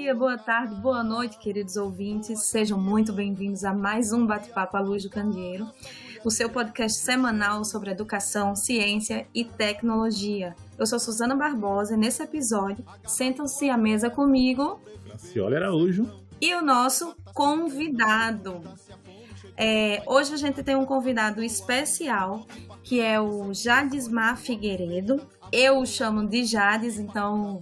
dia, boa tarde, boa noite, queridos ouvintes. Sejam muito bem-vindos a mais um Bate-Papo à Luz do Candeeiro, o seu podcast semanal sobre educação, ciência e tecnologia. Eu sou Suzana Barbosa e nesse episódio sentam-se à mesa comigo Francioli Araújo e o nosso convidado. Hoje a gente tem um convidado especial, que é o Jadismar Figueiredo. Eu o chamo de Jades, então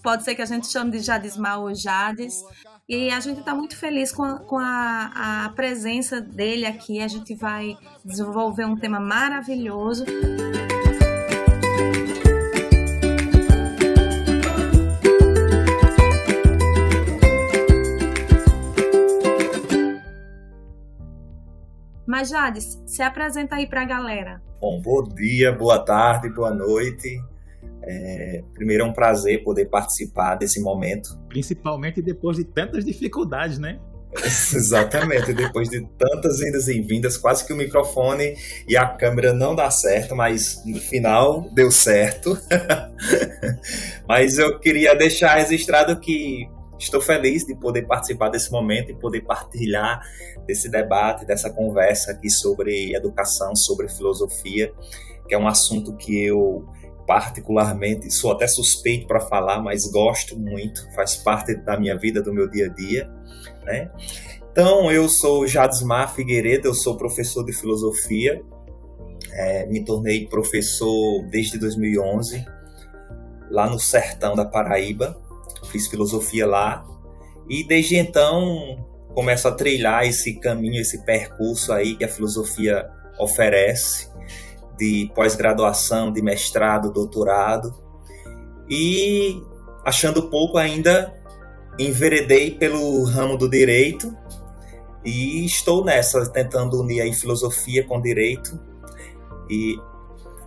pode ser que a gente chame de Jadismar ou Jades. E a gente está muito feliz com a presença dele aqui. A gente vai desenvolver um tema maravilhoso. Mas Jades, se apresenta aí para a galera. Bom dia, boa tarde, boa noite. Primeiro é um prazer poder participar desse momento. Principalmente depois de tantas dificuldades, né? Exatamente, depois de tantas indas e vindas, quase que o microfone e a câmera não dá certo, mas no final deu certo. Mas eu queria deixar registrado que estou feliz de poder participar desse momento e poder partilhar desse debate, dessa conversa aqui sobre educação, sobre filosofia, que é um assunto que eu particularmente sou até suspeito para falar, mas gosto muito, faz parte da minha vida, do meu dia a dia, né? Então, eu sou Jadismar Figueiredo, eu sou professor de filosofia, me tornei professor desde 2011, lá no sertão da Paraíba. Fiz filosofia lá e desde então começo a trilhar esse caminho, esse percurso aí que a filosofia oferece, de pós-graduação, de mestrado, doutorado, e achando pouco ainda enveredei pelo ramo do direito e estou nessa, tentando unir aí filosofia com direito e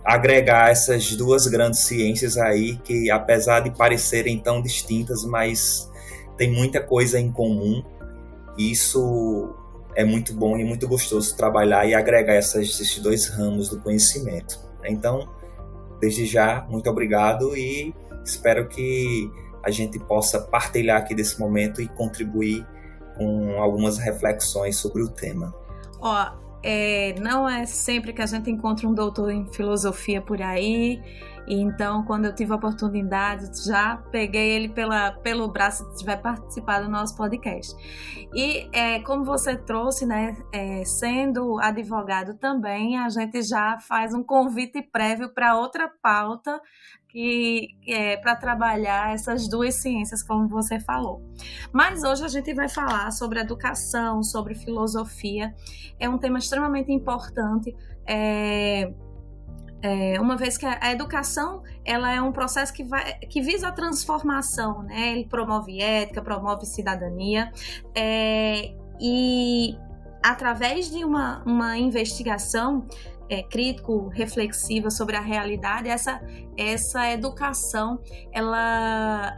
agregar essas duas grandes ciências aí que, apesar de parecerem tão distintas, mas tem muita coisa em comum. Isso é muito bom e muito gostoso trabalhar e agregar esses dois ramos do conhecimento. Então, desde já, muito obrigado e espero que a gente possa partilhar aqui desse momento e contribuir com algumas reflexões sobre o tema. Não é sempre que a gente encontra um doutor em filosofia por aí, e então quando eu tive a oportunidade já peguei ele pelo braço e vai participar do nosso podcast. E como você trouxe, né, sendo advogado também, a gente já faz um convite prévio para outra pauta que é para trabalhar essas duas ciências, como você falou. Mas hoje a gente vai falar sobre educação, sobre filosofia. É um tema extremamente importante, uma vez que a educação ela é um processo que visa a transformação, né? Ele promove ética, promove cidadania, e através de uma investigação crítico-reflexiva sobre a realidade, essa educação ela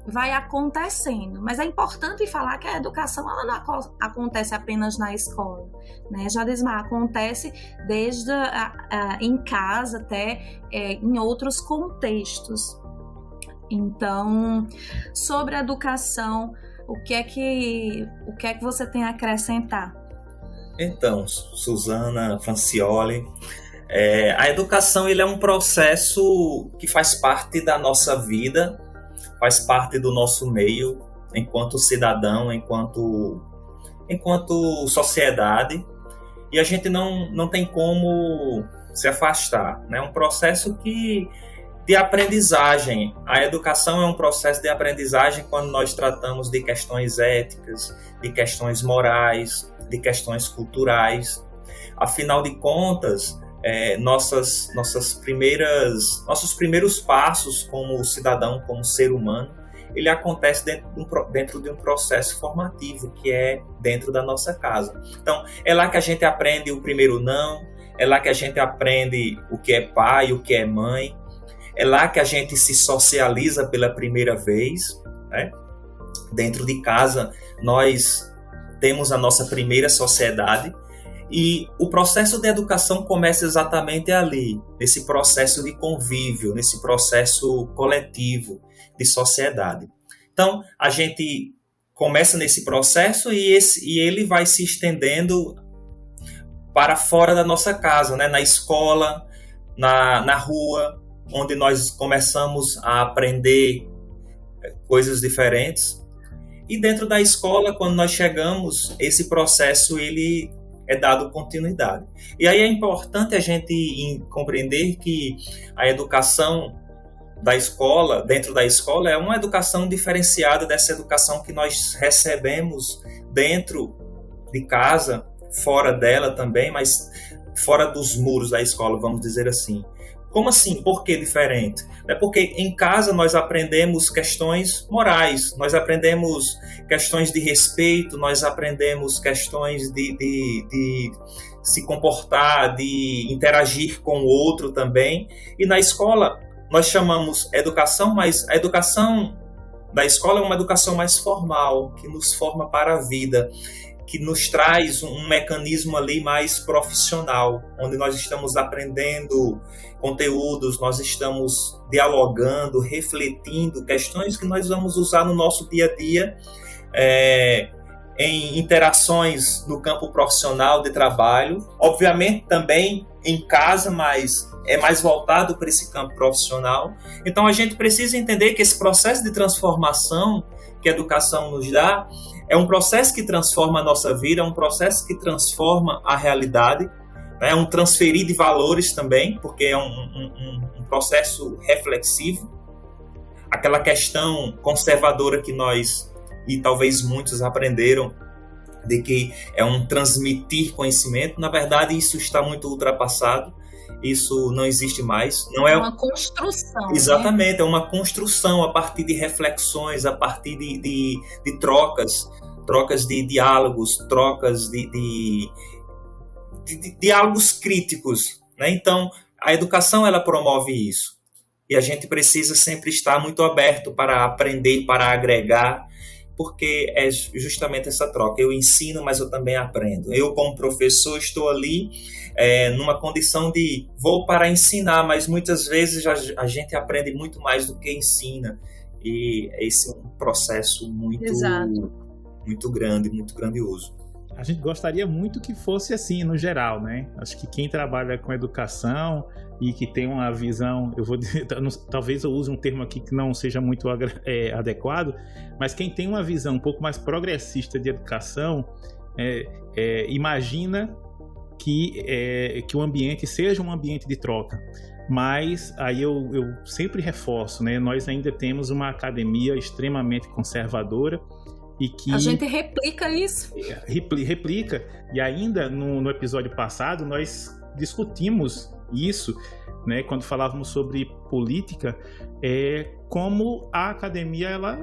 vai acontecendo. Mas é importante falar que a educação ela não acontece apenas na escola, né? Jadismar, acontece desde em casa até em outros contextos. Então, sobre a educação, o que é que você tem a acrescentar? Então, Suzana, Francioli, a educação ele é um processo que faz parte da nossa vida, faz parte do nosso meio, enquanto cidadão, enquanto sociedade, e a gente não tem como se afastar, né? É um processo de aprendizagem. A educação é um processo de aprendizagem quando nós tratamos de questões éticas, de questões morais, de questões culturais. Afinal de contas, nossos primeiros passos como cidadão, como ser humano, ele acontece dentro de um processo formativo, que é dentro da nossa casa. Então, é lá que a gente aprende o primeiro não, é lá que a gente aprende o que é pai, o que é mãe, é lá que a gente se socializa pela primeira vez, né? Dentro de casa, nós temos a nossa primeira sociedade E o processo de educação começa exatamente ali, nesse processo de convívio, nesse processo coletivo de sociedade. Então, a gente começa nesse processo e ele vai se estendendo para fora da nossa casa, né? Na escola, na rua, onde nós começamos a aprender coisas diferentes. E dentro da escola, quando nós chegamos, esse processo ele é dado continuidade. E aí é importante a gente compreender que a educação da escola, dentro da escola, é uma educação diferenciada dessa educação que nós recebemos dentro de casa, fora dela também, mas fora dos muros da escola, vamos dizer assim. Como assim? Por que diferente? É porque em casa nós aprendemos questões morais, nós aprendemos questões de respeito, nós aprendemos questões de se comportar, de interagir com o outro também. E na escola nós chamamos educação, mas a educação da escola é uma educação mais formal, que nos forma para a vida, que nos traz um mecanismo ali mais profissional, onde nós estamos aprendendo conteúdos, nós estamos dialogando, refletindo questões que nós vamos usar no nosso dia a dia, em interações no campo profissional de trabalho, obviamente também em casa, mas é mais voltado para esse campo profissional. Então a gente precisa entender que esse processo de transformação que a educação nos dá é um processo que transforma a nossa vida, é um processo que transforma a realidade, é um transferir de valores também, porque é um processo reflexivo. Aquela questão conservadora que nós, e talvez muitos aprenderam, de que é um transmitir conhecimento, na verdade isso está muito ultrapassado, isso não existe mais. Não é uma construção. Exatamente, né? É uma construção a partir de reflexões, a partir de trocas de diálogos, trocas de diálogos críticos, né? Então, a educação ela promove isso. E a gente precisa sempre estar muito aberto para aprender, para agregar, porque é justamente essa troca. Eu ensino, mas eu também aprendo. Eu, como professor, estou ali numa condição de vou para ensinar, mas muitas vezes a gente aprende muito mais do que ensina. E esse é um processo muito grande, muito grandioso. A gente gostaria muito que fosse assim, no geral, né? Acho que quem trabalha com educação e que tem uma visão, eu vou dizer, talvez eu use um termo aqui que não seja muito adequado, mas quem tem uma visão um pouco mais progressista de educação, imagina que o ambiente seja um ambiente de troca. Mas aí eu sempre reforço, né? Nós ainda temos uma academia extremamente conservadora, e que a gente replica isso. Replica. E ainda no episódio passado nós discutimos isso, né, quando falávamos sobre política, como a academia ela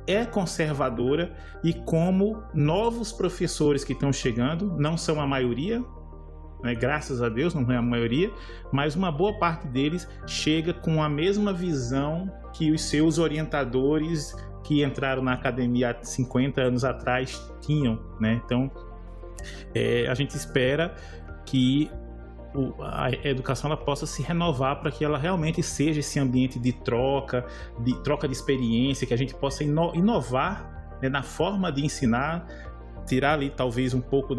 é conservadora e como novos professores que estão chegando, não são a maioria, né, graças a Deus não é a maioria, mas uma boa parte deles chega com a mesma visão que os seus orientadores que entraram na academia há 50 anos atrás tinham, né? Então, a gente espera que a educação ela possa se renovar para que ela realmente seja esse ambiente de troca de experiência, que a gente possa inovar, né, na forma de ensinar, tirar ali talvez um pouco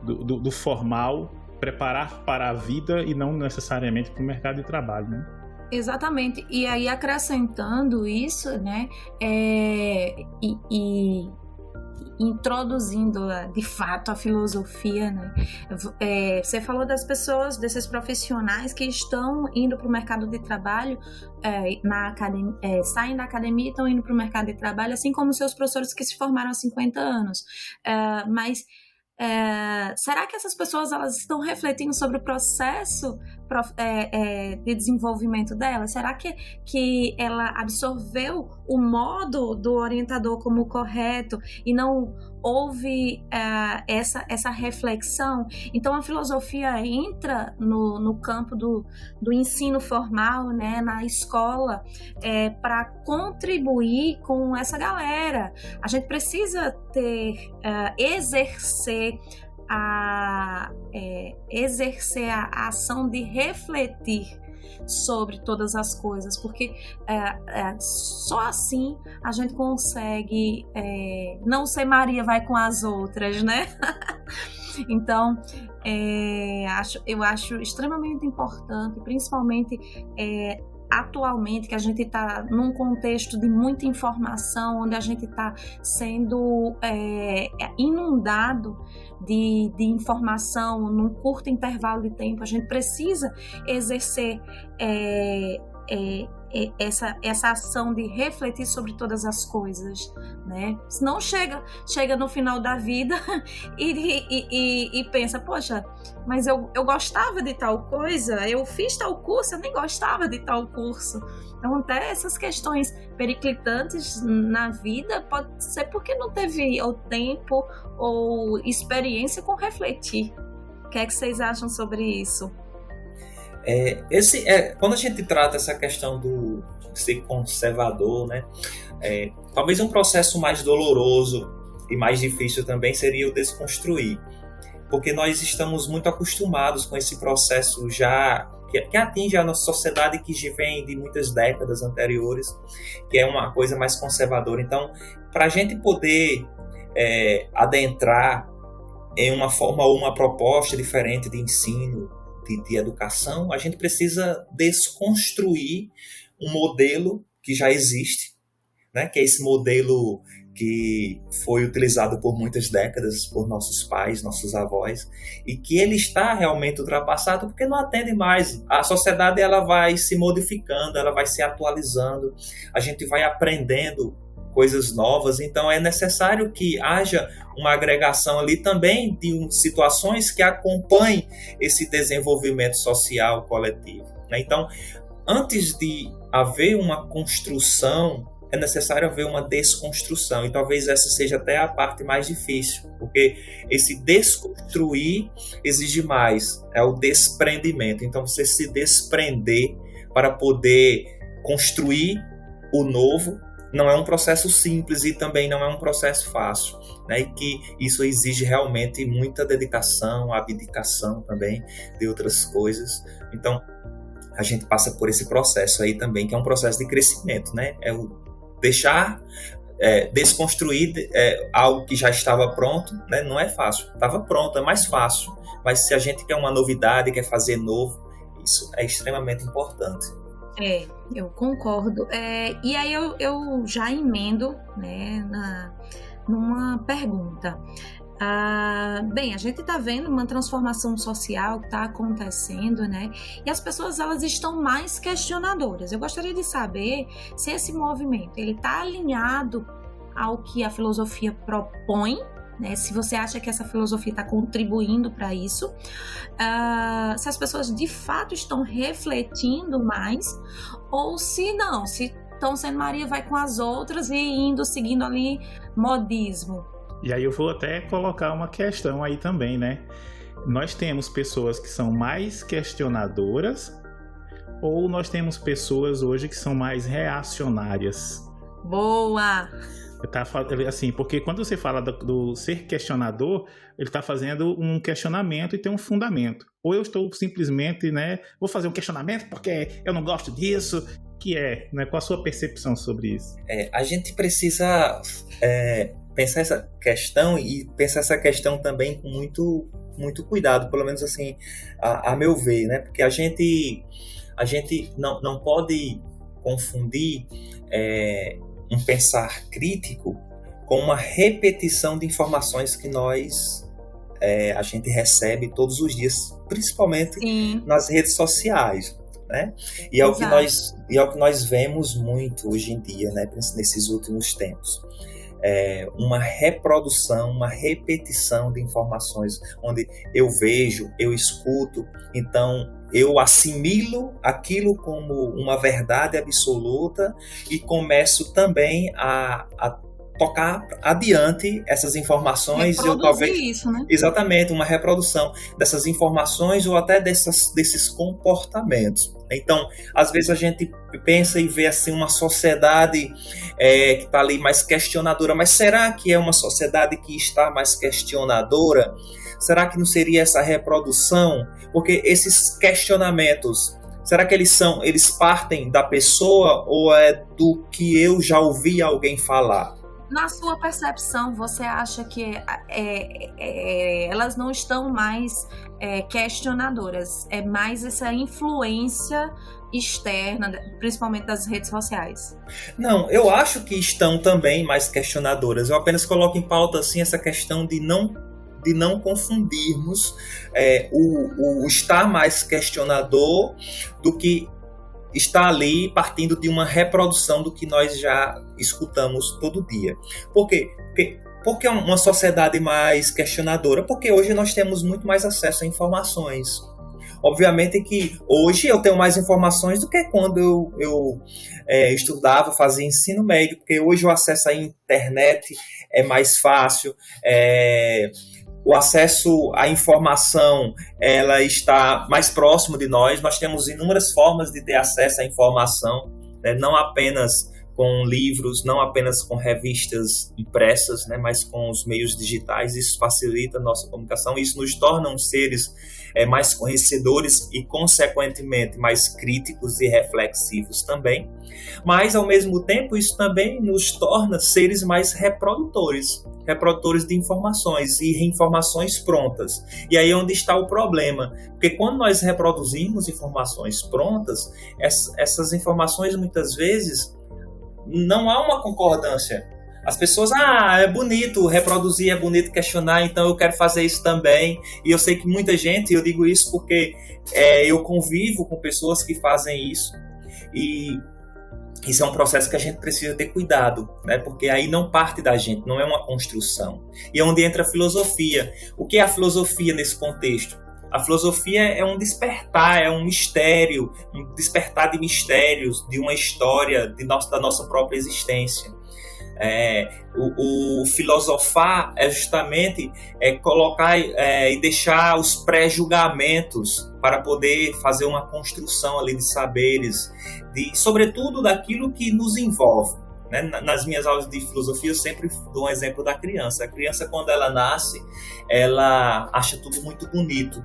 do formal, preparar para a vida e não necessariamente para o mercado de trabalho, né? Exatamente, e aí acrescentando isso, né, e introduzindo de fato a filosofia, né, você falou das pessoas, desses profissionais que estão indo para o mercado de trabalho, saem da academia e estão indo para o mercado de trabalho, assim como seus professores que se formaram há 50 anos, mas será que essas pessoas elas estão refletindo sobre o processo de desenvolvimento dela? Será que ela absorveu o modo do orientador como correto e não houve essa reflexão? Então a filosofia entra no campo do ensino formal, né, na escola, para contribuir com essa galera. A gente precisa exercer exercer a ação de refletir sobre todas as coisas, porque só assim a gente consegue não ser Maria vai com as outras, né? Então, eu acho extremamente importante, principalmente atualmente, que a gente está num contexto de muita informação, onde a gente está sendo inundado de informação num curto intervalo de tempo. A gente precisa exercer essa ação de refletir sobre todas as coisas, né? Senão chega no final da vida e pensa, poxa, mas eu gostava de tal coisa, eu fiz tal curso, eu nem gostava de tal curso. Então, até essas questões periclitantes na vida pode ser porque não teve ou tempo ou experiência com refletir. O que é que vocês acham sobre isso? Quando a gente trata essa questão de ser conservador, né, talvez um processo mais doloroso e mais difícil também seria o desconstruir, porque nós estamos muito acostumados com esse processo já que atinge a nossa sociedade, que vem de muitas décadas anteriores, que é uma coisa mais conservadora. Então, para a gente poder adentrar em uma forma ou uma proposta diferente de ensino, de educação, a gente precisa desconstruir um modelo que já existe, né? Que é esse modelo que foi utilizado por muitas décadas por nossos pais, nossos avós, e que ele está realmente ultrapassado porque não atende mais. A sociedade ela vai se modificando, ela vai se atualizando, a gente vai aprendendo coisas novas, então é necessário que haja uma agregação ali também de situações que acompanhem esse desenvolvimento social coletivo, né? Então, antes de haver uma construção, é necessário haver uma desconstrução, e talvez essa seja até a parte mais difícil, porque esse desconstruir exige mais, é o desprendimento. Então, você se desprender para poder construir o novo não é um processo simples e também não é um processo fácil, né? E que isso exige realmente muita dedicação, abdicação também de outras coisas. Então, a gente passa por esse processo aí também, que é um processo de crescimento, né? É o deixar, desconstruir algo que já estava pronto, né? Não é fácil. Estava pronto, é mais fácil. Mas se a gente quer uma novidade, quer fazer novo, isso é extremamente importante. Eu concordo. E aí eu já emendo, né, numa pergunta. Bem, a gente está vendo uma transformação social que está acontecendo, né? E as pessoas elas estão mais questionadoras. Eu gostaria de saber se esse movimento ele está alinhado ao que a filosofia propõe, né? Se você acha que essa filosofia está contribuindo para isso, se as pessoas de fato estão refletindo mais, ou se não, se estão sendo Maria vai com as outras e seguindo ali modismo. E aí eu vou até colocar uma questão aí também, né? Nós temos pessoas que são mais questionadoras, ou nós temos pessoas hoje que são mais reacionárias? Boa! Assim, porque quando você fala do ser questionador, ele está fazendo um questionamento e tem um fundamento. Ou eu estou simplesmente, né, vou fazer um questionamento porque eu não gosto disso, né? Qual a sua percepção sobre isso? A gente precisa pensar essa questão e pensar essa questão também com muito, muito cuidado, pelo menos assim, a meu ver, né? Porque a gente não pode confundir um pensar crítico com uma repetição de informações que a gente recebe todos os dias, principalmente nas redes sociais, né? E é o que nós vemos muito hoje em dia, né? Nesses últimos tempos. Uma reprodução, uma repetição de informações, onde eu vejo, eu escuto, então eu assimilo aquilo como uma verdade absoluta e começo também a tocar adiante essas informações. Reproduzir isso, né? Exatamente, uma reprodução dessas informações ou até desses comportamentos. Então, às vezes a gente pensa e vê assim uma sociedade que está ali mais questionadora, mas será que é uma sociedade que está mais questionadora? Será que não seria essa reprodução? Porque esses questionamentos, será que eles partem da pessoa ou é do que eu já ouvi alguém falar? Na sua percepção, você acha que elas não estão mais questionadoras? É mais essa influência externa, principalmente das redes sociais? Não, eu acho que estão também mais questionadoras. Eu apenas coloco em pauta assim, essa questão de não confundirmos o estar mais questionador do que está ali partindo de uma reprodução do que nós já escutamos todo dia. Por quê? Porque é uma sociedade mais questionadora? Porque hoje nós temos muito mais acesso a informações. Obviamente que hoje eu tenho mais informações do que quando eu estudava, fazia ensino médio, porque hoje o acesso à internet é mais fácil, o acesso à informação ela está mais próximo de nós. Nós temos inúmeras formas de ter acesso à informação, né? Não apenas com livros, não apenas com revistas impressas, né? Mas com os meios digitais. Isso facilita a nossa comunicação, isso nos torna seres mais conhecedores e, consequentemente, mais críticos e reflexivos também. Mas, ao mesmo tempo, isso também nos torna seres mais reprodutores de informações e informações prontas. E aí é onde está o problema, porque quando nós reproduzimos informações prontas, essas informações muitas vezes não há uma concordância. As pessoas, é bonito reproduzir, é bonito questionar, então eu quero fazer isso também. E eu sei que muita gente, eu digo isso porque eu convivo com pessoas que fazem isso, e isso é um processo que a gente precisa ter cuidado, né? Porque aí não parte da gente, não é uma construção. E é onde entra a filosofia. O que é a filosofia nesse contexto? A filosofia é um despertar, é um mistério, um despertar de mistérios, de uma história da nossa própria existência. O filosofar é justamente colocar e deixar os pré-julgamentos para poder fazer uma construção ali de saberes, sobretudo daquilo que nos envolve, né? Nas minhas aulas de filosofia eu sempre dou um exemplo da criança. A criança, quando ela nasce, ela acha tudo muito bonito,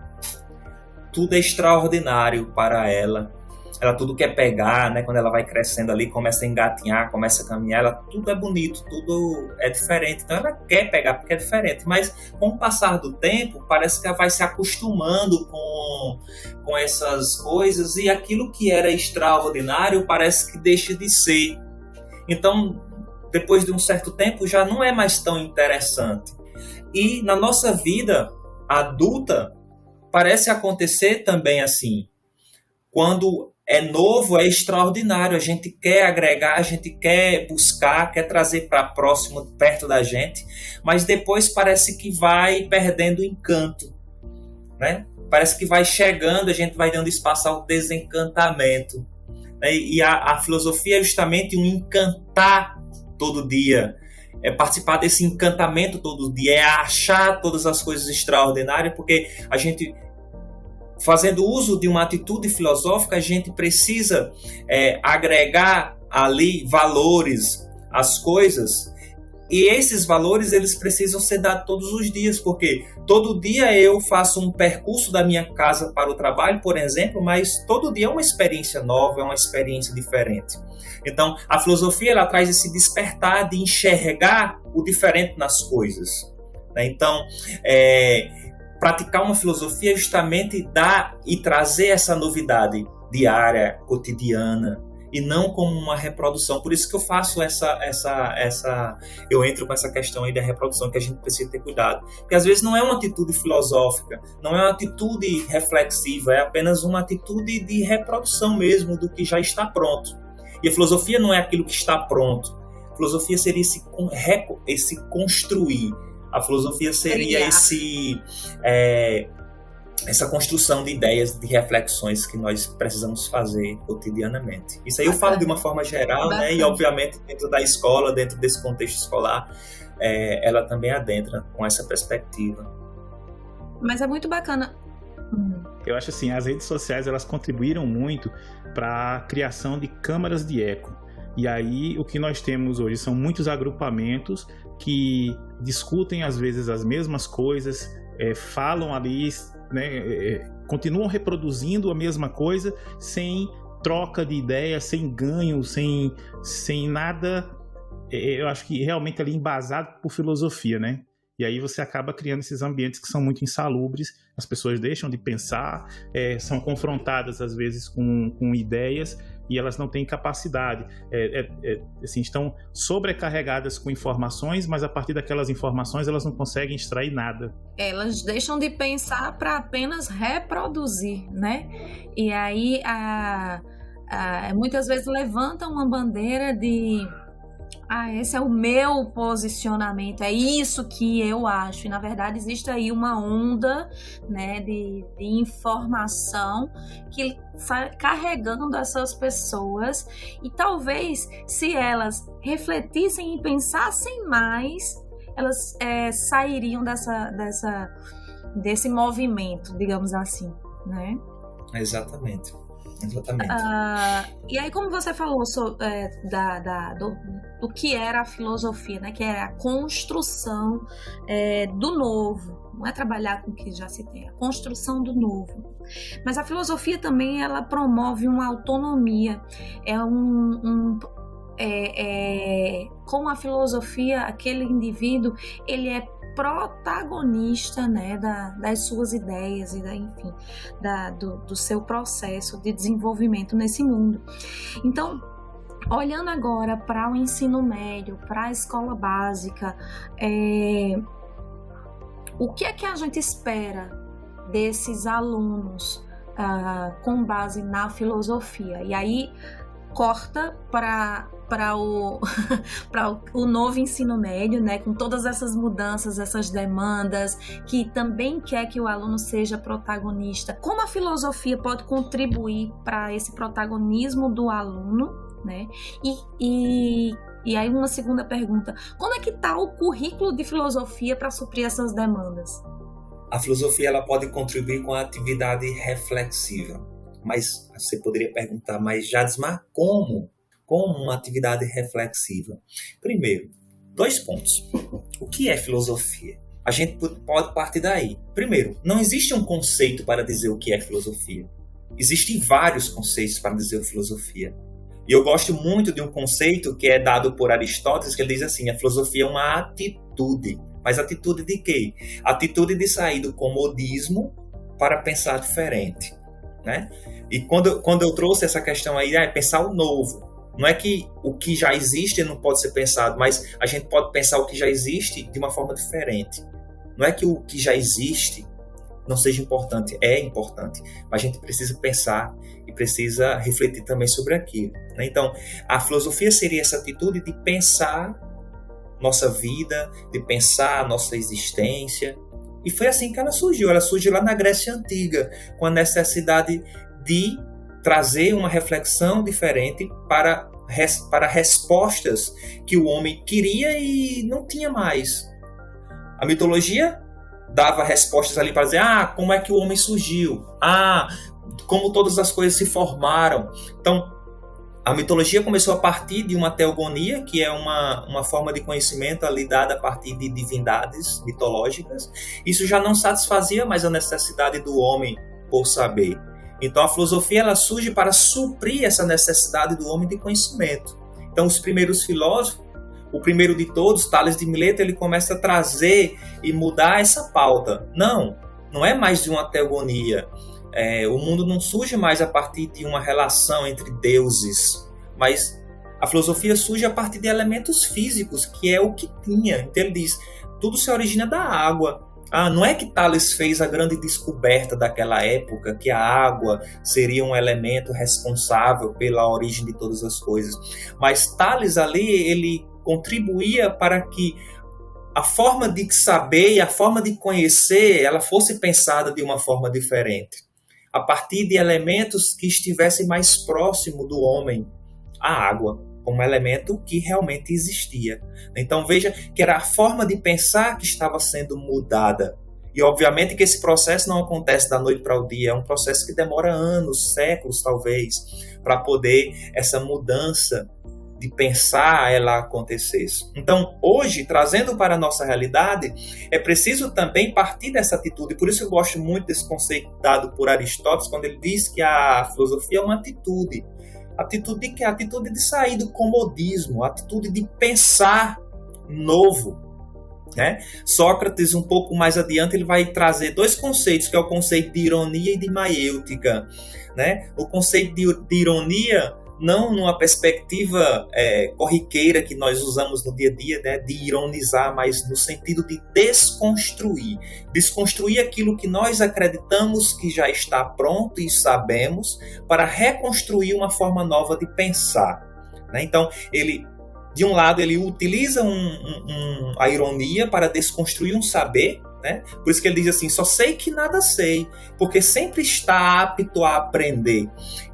tudo é extraordinário para ela. Ela tudo quer pegar, né? Quando ela vai crescendo ali, começa a engatinhar, começa a caminhar, tudo é bonito, tudo é diferente. Então ela quer pegar porque é diferente, mas com o passar do tempo, parece que ela vai se acostumando com essas coisas, e aquilo que era extraordinário parece que deixa de ser. Então, depois de um certo tempo, já não é mais tão interessante. E na nossa vida adulta, parece acontecer também assim. Quando é novo, é extraordinário, a gente quer agregar, a gente quer buscar, quer trazer para próximo, perto da gente, mas depois parece que vai perdendo o encanto, né? Parece que vai chegando, a gente vai dando espaço ao desencantamento, né? E a filosofia é justamente um encantar todo dia, é participar desse encantamento todo dia, é achar todas as coisas extraordinárias, porque a gente, fazendo uso de uma atitude filosófica, a gente precisa agregar ali valores às coisas, e esses valores eles precisam ser dados todos os dias, porque todo dia eu faço um percurso da minha casa para o trabalho, por exemplo, mas todo dia é uma experiência nova, é uma experiência diferente. Então, a filosofia ela traz esse despertar de enxergar o diferente nas coisas, né? Então, praticar uma filosofia é justamente dar e trazer essa novidade diária, cotidiana, e não como uma reprodução. Por isso que eu faço eu entro com essa questão aí da reprodução, que a gente precisa ter cuidado. Porque às vezes não é uma atitude filosófica, não é uma atitude reflexiva, é apenas uma atitude de reprodução mesmo do que já está pronto. E a filosofia não é aquilo que está pronto. A filosofia seria esse construir. A filosofia seria essa construção de ideias, de reflexões que nós precisamos fazer cotidianamente. Isso aí eu falo de uma forma geral, né? E obviamente dentro da escola, dentro desse contexto escolar, ela também adentra com essa perspectiva. Mas é muito bacana. Eu acho assim, as redes sociais elas contribuíram muito para a criação de câmaras de eco. E aí o que nós temos hoje são muitos agrupamentos que discutem às vezes as mesmas coisas, falam ali, né, continuam reproduzindo a mesma coisa sem troca de ideias, sem ganho, sem nada, eu acho que realmente ali embasado por filosofia, né? E aí você acaba criando esses ambientes que são muito insalubres, as pessoas deixam de pensar, são confrontadas às vezes com ideias e elas não têm capacidade, assim, estão sobrecarregadas com informações, mas a partir daquelas informações elas não conseguem extrair nada. Elas deixam de pensar para apenas reproduzir, né? E aí muitas vezes levantam uma bandeira de esse é o meu posicionamento, é isso que eu acho. E na verdade existe aí uma onda, né, de informação que vai carregando essas pessoas, e talvez se elas refletissem e pensassem mais, elas sairiam desse movimento, digamos assim, né? Exatamente. E aí, como você falou do que era a filosofia, né? Que era a construção do novo, não é trabalhar com o que já se tem, a construção do novo. Mas a filosofia também, ela promove uma autonomia, com a filosofia, aquele indivíduo, ele é protagonista, né, das suas ideias e enfim, do seu processo de desenvolvimento nesse mundo. Então, olhando agora para o ensino médio, para a escola básica, o que é que a gente espera desses alunos com base na filosofia? E aí corta para o novo ensino médio, né, com todas essas mudanças, essas demandas, que também quer que o aluno seja protagonista. Como a filosofia pode contribuir para esse protagonismo do aluno, né? E aí uma segunda pergunta, como é que está o currículo de filosofia para suprir essas demandas? A filosofia, ela pode contribuir com a atividade reflexiva, mas você poderia perguntar, mas Jadismar, como uma atividade reflexiva? Primeiro, 2 pontos. O que é filosofia? A gente pode partir daí. Primeiro, não existe um conceito para dizer o que é filosofia. Existem vários conceitos para dizer o que é filosofia. E eu gosto muito de um conceito que é dado por Aristóteles, que ele diz assim, a filosofia é uma atitude. Mas atitude de quê? Atitude de sair do comodismo para pensar diferente, né? E quando eu trouxe essa questão aí, pensar o novo. Não é que o que já existe não pode ser pensado, mas a gente pode pensar o que já existe de uma forma diferente. Não é que o que já existe não seja importante, é importante, mas a gente precisa pensar e precisa refletir também sobre aquilo, né? Então, a filosofia seria essa atitude de pensar nossa vida, de pensar nossa existência. E foi assim que ela surgiu. Ela surgiu lá na Grécia Antiga, com a necessidade de trazer uma reflexão diferente para respostas que o homem queria e não tinha mais. A mitologia dava respostas ali para dizer, como é que o homem surgiu? Como todas as coisas se formaram. Então, a mitologia começou a partir de uma teogonia, que é uma forma de conhecimento ali dada a partir de divindades mitológicas. Isso já não satisfazia mais a necessidade do homem por saber. Então a filosofia, ela surge para suprir essa necessidade do homem de conhecimento. Então os primeiros filósofos, o primeiro de todos, Tales de Mileto, ele começa a trazer e mudar essa pauta. Não é mais de uma teogonia. O mundo não surge mais a partir de uma relação entre deuses, mas a filosofia surge a partir de elementos físicos, que é o que tinha. Então ele diz, tudo se origina da água. Não é que Tales fez a grande descoberta daquela época, que a água seria um elemento responsável pela origem de todas as coisas, mas Tales ali, ele contribuía para que a forma de saber e a forma de conhecer, ela fosse pensada de uma forma diferente, a partir de elementos que estivessem mais próximo do homem, a água, como elemento que realmente existia. Então veja que era a forma de pensar que estava sendo mudada. E obviamente que esse processo não acontece da noite para o dia, é um processo que demora anos, séculos talvez, para poder essa mudança de pensar ela acontecesse. Então, hoje, trazendo para a nossa realidade, é preciso também partir dessa atitude. Por isso eu gosto muito desse conceito dado por Aristóteles, quando ele diz que a filosofia é uma atitude. Atitude de quê? Atitude de sair do comodismo, atitude de pensar novo. Né? Sócrates, um pouco mais adiante, ele vai trazer dois conceitos, que é o conceito de ironia e de maiêutica. Né? O conceito de ironia, não numa perspectiva corriqueira que nós usamos no dia a dia, né? De ironizar, mas no sentido de desconstruir. Desconstruir aquilo que nós acreditamos que já está pronto e sabemos, para reconstruir uma forma nova de pensar. Né? Então, de um lado, ele utiliza a ironia para desconstruir um saber, né? Por isso que ele diz assim, só sei que nada sei, porque sempre está apto a aprender.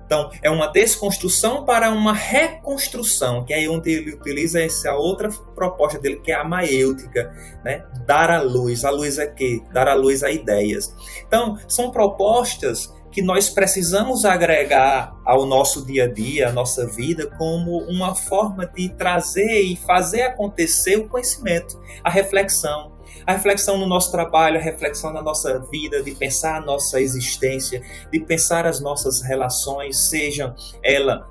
Então, é uma desconstrução para uma reconstrução, que é aí onde ele utiliza essa outra proposta dele, que é a maiêutica, né? Dar à luz. A luz é quê? Dar à luz a ideias. Então, são propostas que nós precisamos agregar ao nosso dia a dia, à nossa vida, como uma forma de trazer e fazer acontecer o conhecimento, a reflexão. A reflexão no nosso trabalho, a reflexão na nossa vida, de pensar a nossa existência, de pensar as nossas relações, seja ela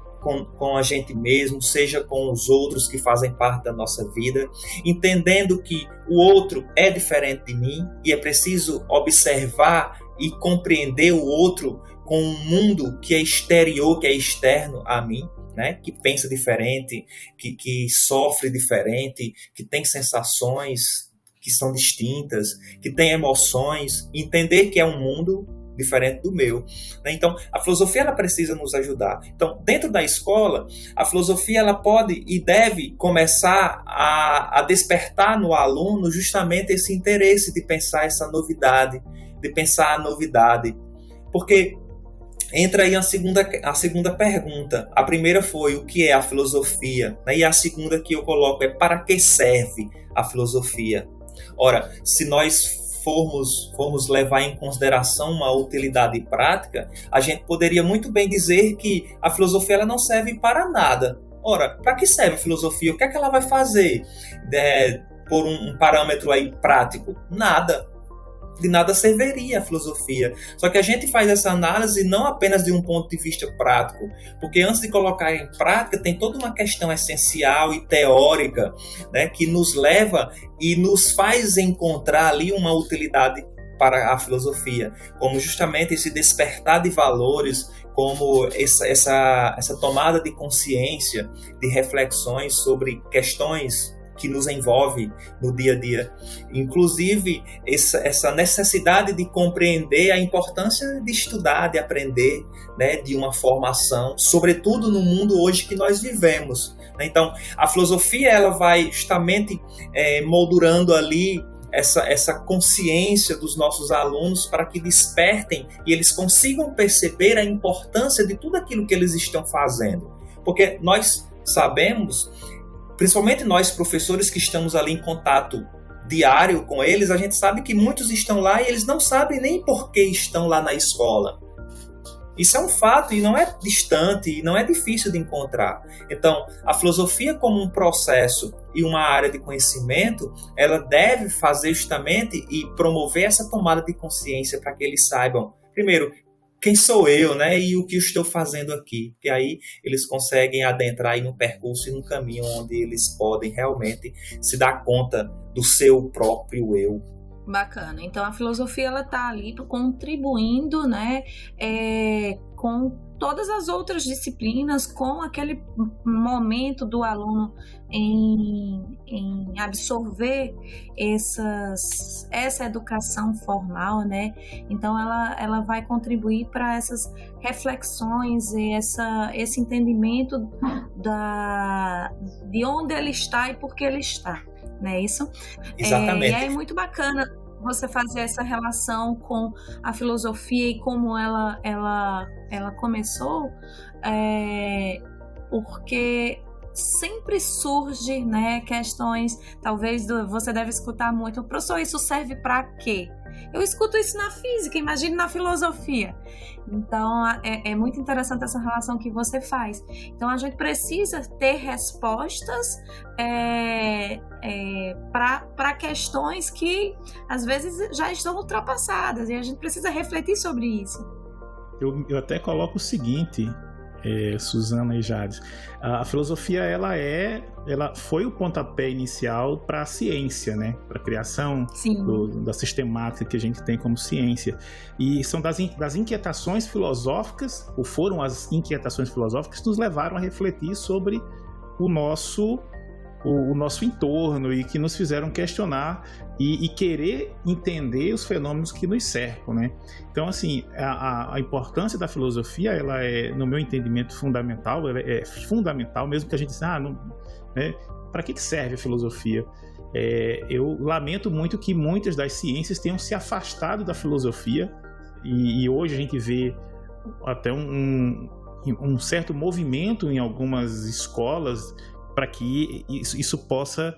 com a gente mesmo, seja com os outros que fazem parte da nossa vida, entendendo que o outro é diferente de mim e é preciso observar e compreender o outro com um mundo que é exterior, que é externo a mim. Né, que pensa diferente, que sofre diferente, que tem sensações que são distintas, que tem emoções, entender que é um mundo diferente do meu. Né? Então, a filosofia ela precisa nos ajudar. Então, dentro da escola, a filosofia ela pode e deve começar a despertar no aluno justamente esse interesse de pensar essa novidade, de pensar a novidade. Porque entra aí a segunda pergunta. A primeira foi o que é a filosofia, né? E a segunda que eu coloco é para que serve a filosofia. Ora, se nós formos levar em consideração uma utilidade prática, a gente poderia muito bem dizer que a filosofia ela não serve para nada. Ora, para que serve a filosofia? O que é que ela vai fazer por um parâmetro aí prático? Nada. De nada serviria a filosofia. Só que a gente faz essa análise não apenas de um ponto de vista prático, porque antes de colocar em prática tem toda uma questão essencial e teórica, né, que nos leva e nos faz encontrar ali uma utilidade para a filosofia, como justamente esse despertar de valores, como essa tomada de consciência, de reflexões sobre questões que nos envolve no dia a dia. Inclusive, essa necessidade de compreender a importância de estudar, de aprender, né, de uma formação, sobretudo no mundo hoje que nós vivemos. Então, a filosofia ela vai justamente moldurando ali essa consciência dos nossos alunos para que despertem e eles consigam perceber a importância de tudo aquilo que eles estão fazendo. Porque nós sabemos, principalmente nós professores que estamos ali em contato diário com eles, a gente sabe que muitos estão lá e eles não sabem nem por que estão lá na escola. Isso é um fato e não é distante e não é difícil de encontrar. Então, a filosofia como um processo e uma área de conhecimento, ela deve fazer justamente e promover essa tomada de consciência para que eles saibam, primeiro, quem sou eu, né? E o que eu estou fazendo aqui. Porque aí eles conseguem adentrar em um percurso e num caminho onde eles podem realmente se dar conta do seu próprio eu. Bacana. Então a filosofia ela está ali contribuindo, né, com todas as outras disciplinas, com aquele momento do aluno em absorver essa educação formal, né? Então ela vai contribuir para essas reflexões e esse entendimento de onde ele está e por que ele está. Não é isso? Exatamente. E é muito bacana você fazer essa relação com a filosofia e como ela começou, porque sempre surge, né, questões, talvez você deve escutar muito, professor, isso serve para quê? Eu escuto isso na física, imagine na filosofia. Então, é muito interessante essa relação que você faz. Então, a gente precisa ter respostas para questões que, às vezes, já estão ultrapassadas. E a gente precisa refletir sobre isso. Eu até coloco o seguinte, Suzana e Jades, a filosofia ela foi o pontapé inicial para a ciência, né? Para a criação da sistemática que a gente tem como ciência. E são das inquietações filosóficas, ou foram as inquietações filosóficas que nos levaram a refletir sobre o nosso entorno e que nos fizeram questionar e querer entender os fenômenos que nos cercam, né? Então, assim, a importância da filosofia, ela é, no meu entendimento, fundamental. Ela é fundamental, mesmo que a gente diga, né? Para que serve a filosofia? Eu lamento muito que muitas das ciências tenham se afastado da filosofia e hoje a gente vê até um certo movimento em algumas escolas para que isso possa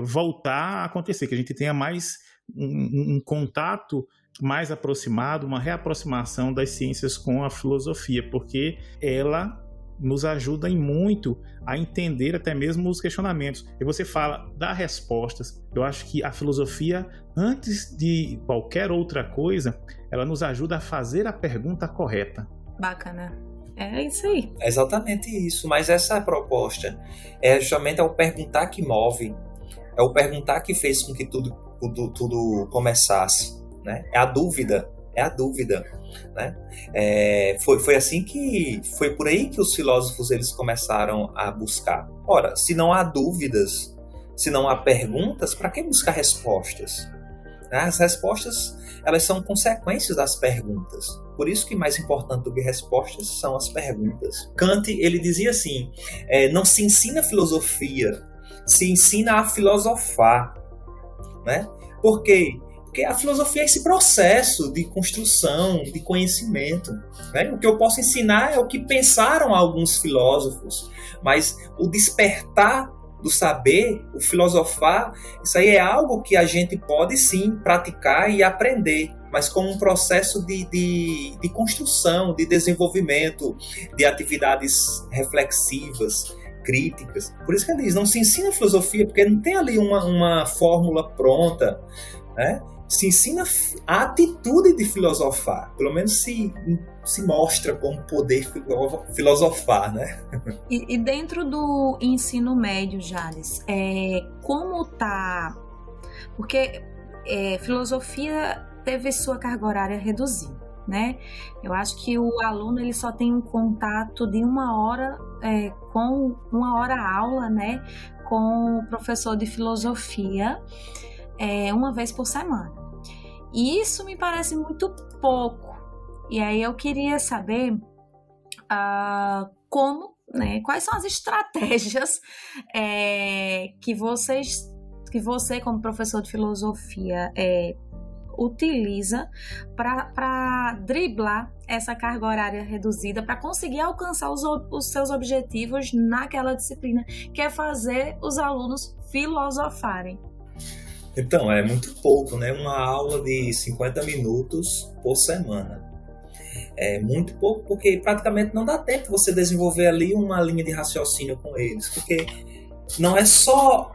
voltar a acontecer, que a gente tenha mais um contato mais aproximado, uma reaproximação das ciências com a filosofia, porque ela nos ajuda em muito a entender até mesmo os questionamentos. E você fala, dá respostas. Eu acho que a filosofia, antes de qualquer outra coisa, ela nos ajuda a fazer a pergunta correta. Bacana. É isso aí. É exatamente isso, mas essa proposta é justamente o perguntar que move, é o perguntar que fez com que tudo começasse, né? É a dúvida, né? Foi assim que, foi por aí que os filósofos eles começaram a buscar. Ora, se não há dúvidas, se não há perguntas, para que buscar respostas? As respostas, elas são consequências das perguntas. Por isso que mais importante do que respostas são as perguntas. Kant, ele dizia assim, não se ensina filosofia, se ensina a filosofar, né? Por quê? Porque a filosofia é esse processo de construção, de conhecimento, né? O que eu posso ensinar é o que pensaram alguns filósofos, mas o despertar do saber, o filosofar, isso aí é algo que a gente pode sim praticar e aprender, mas como um processo de construção, de desenvolvimento, de atividades reflexivas, críticas. Por isso que ele diz, não se ensina filosofia, porque não tem ali uma fórmula pronta, né? Se ensina a atitude de filosofar, pelo menos se mostra como poder filosofar, né? E dentro do ensino médio, Jales, como tá? Porque filosofia teve sua carga horária reduzida, né? Eu acho que o aluno ele só tem um contato de 1 hora com 1 hora aula, né? Com o professor de filosofia. Uma vez por semana. E isso me parece muito pouco. E aí eu queria saber como, né, quais são as estratégias que você, como professor de filosofia, utiliza para driblar essa carga horária reduzida, para conseguir alcançar os seus objetivos naquela disciplina, que é fazer os alunos filosofarem. Então, é muito pouco, né? Uma aula de 50 minutos por semana. É muito pouco, porque praticamente não dá tempo você desenvolver ali uma linha de raciocínio com eles. Porque não é só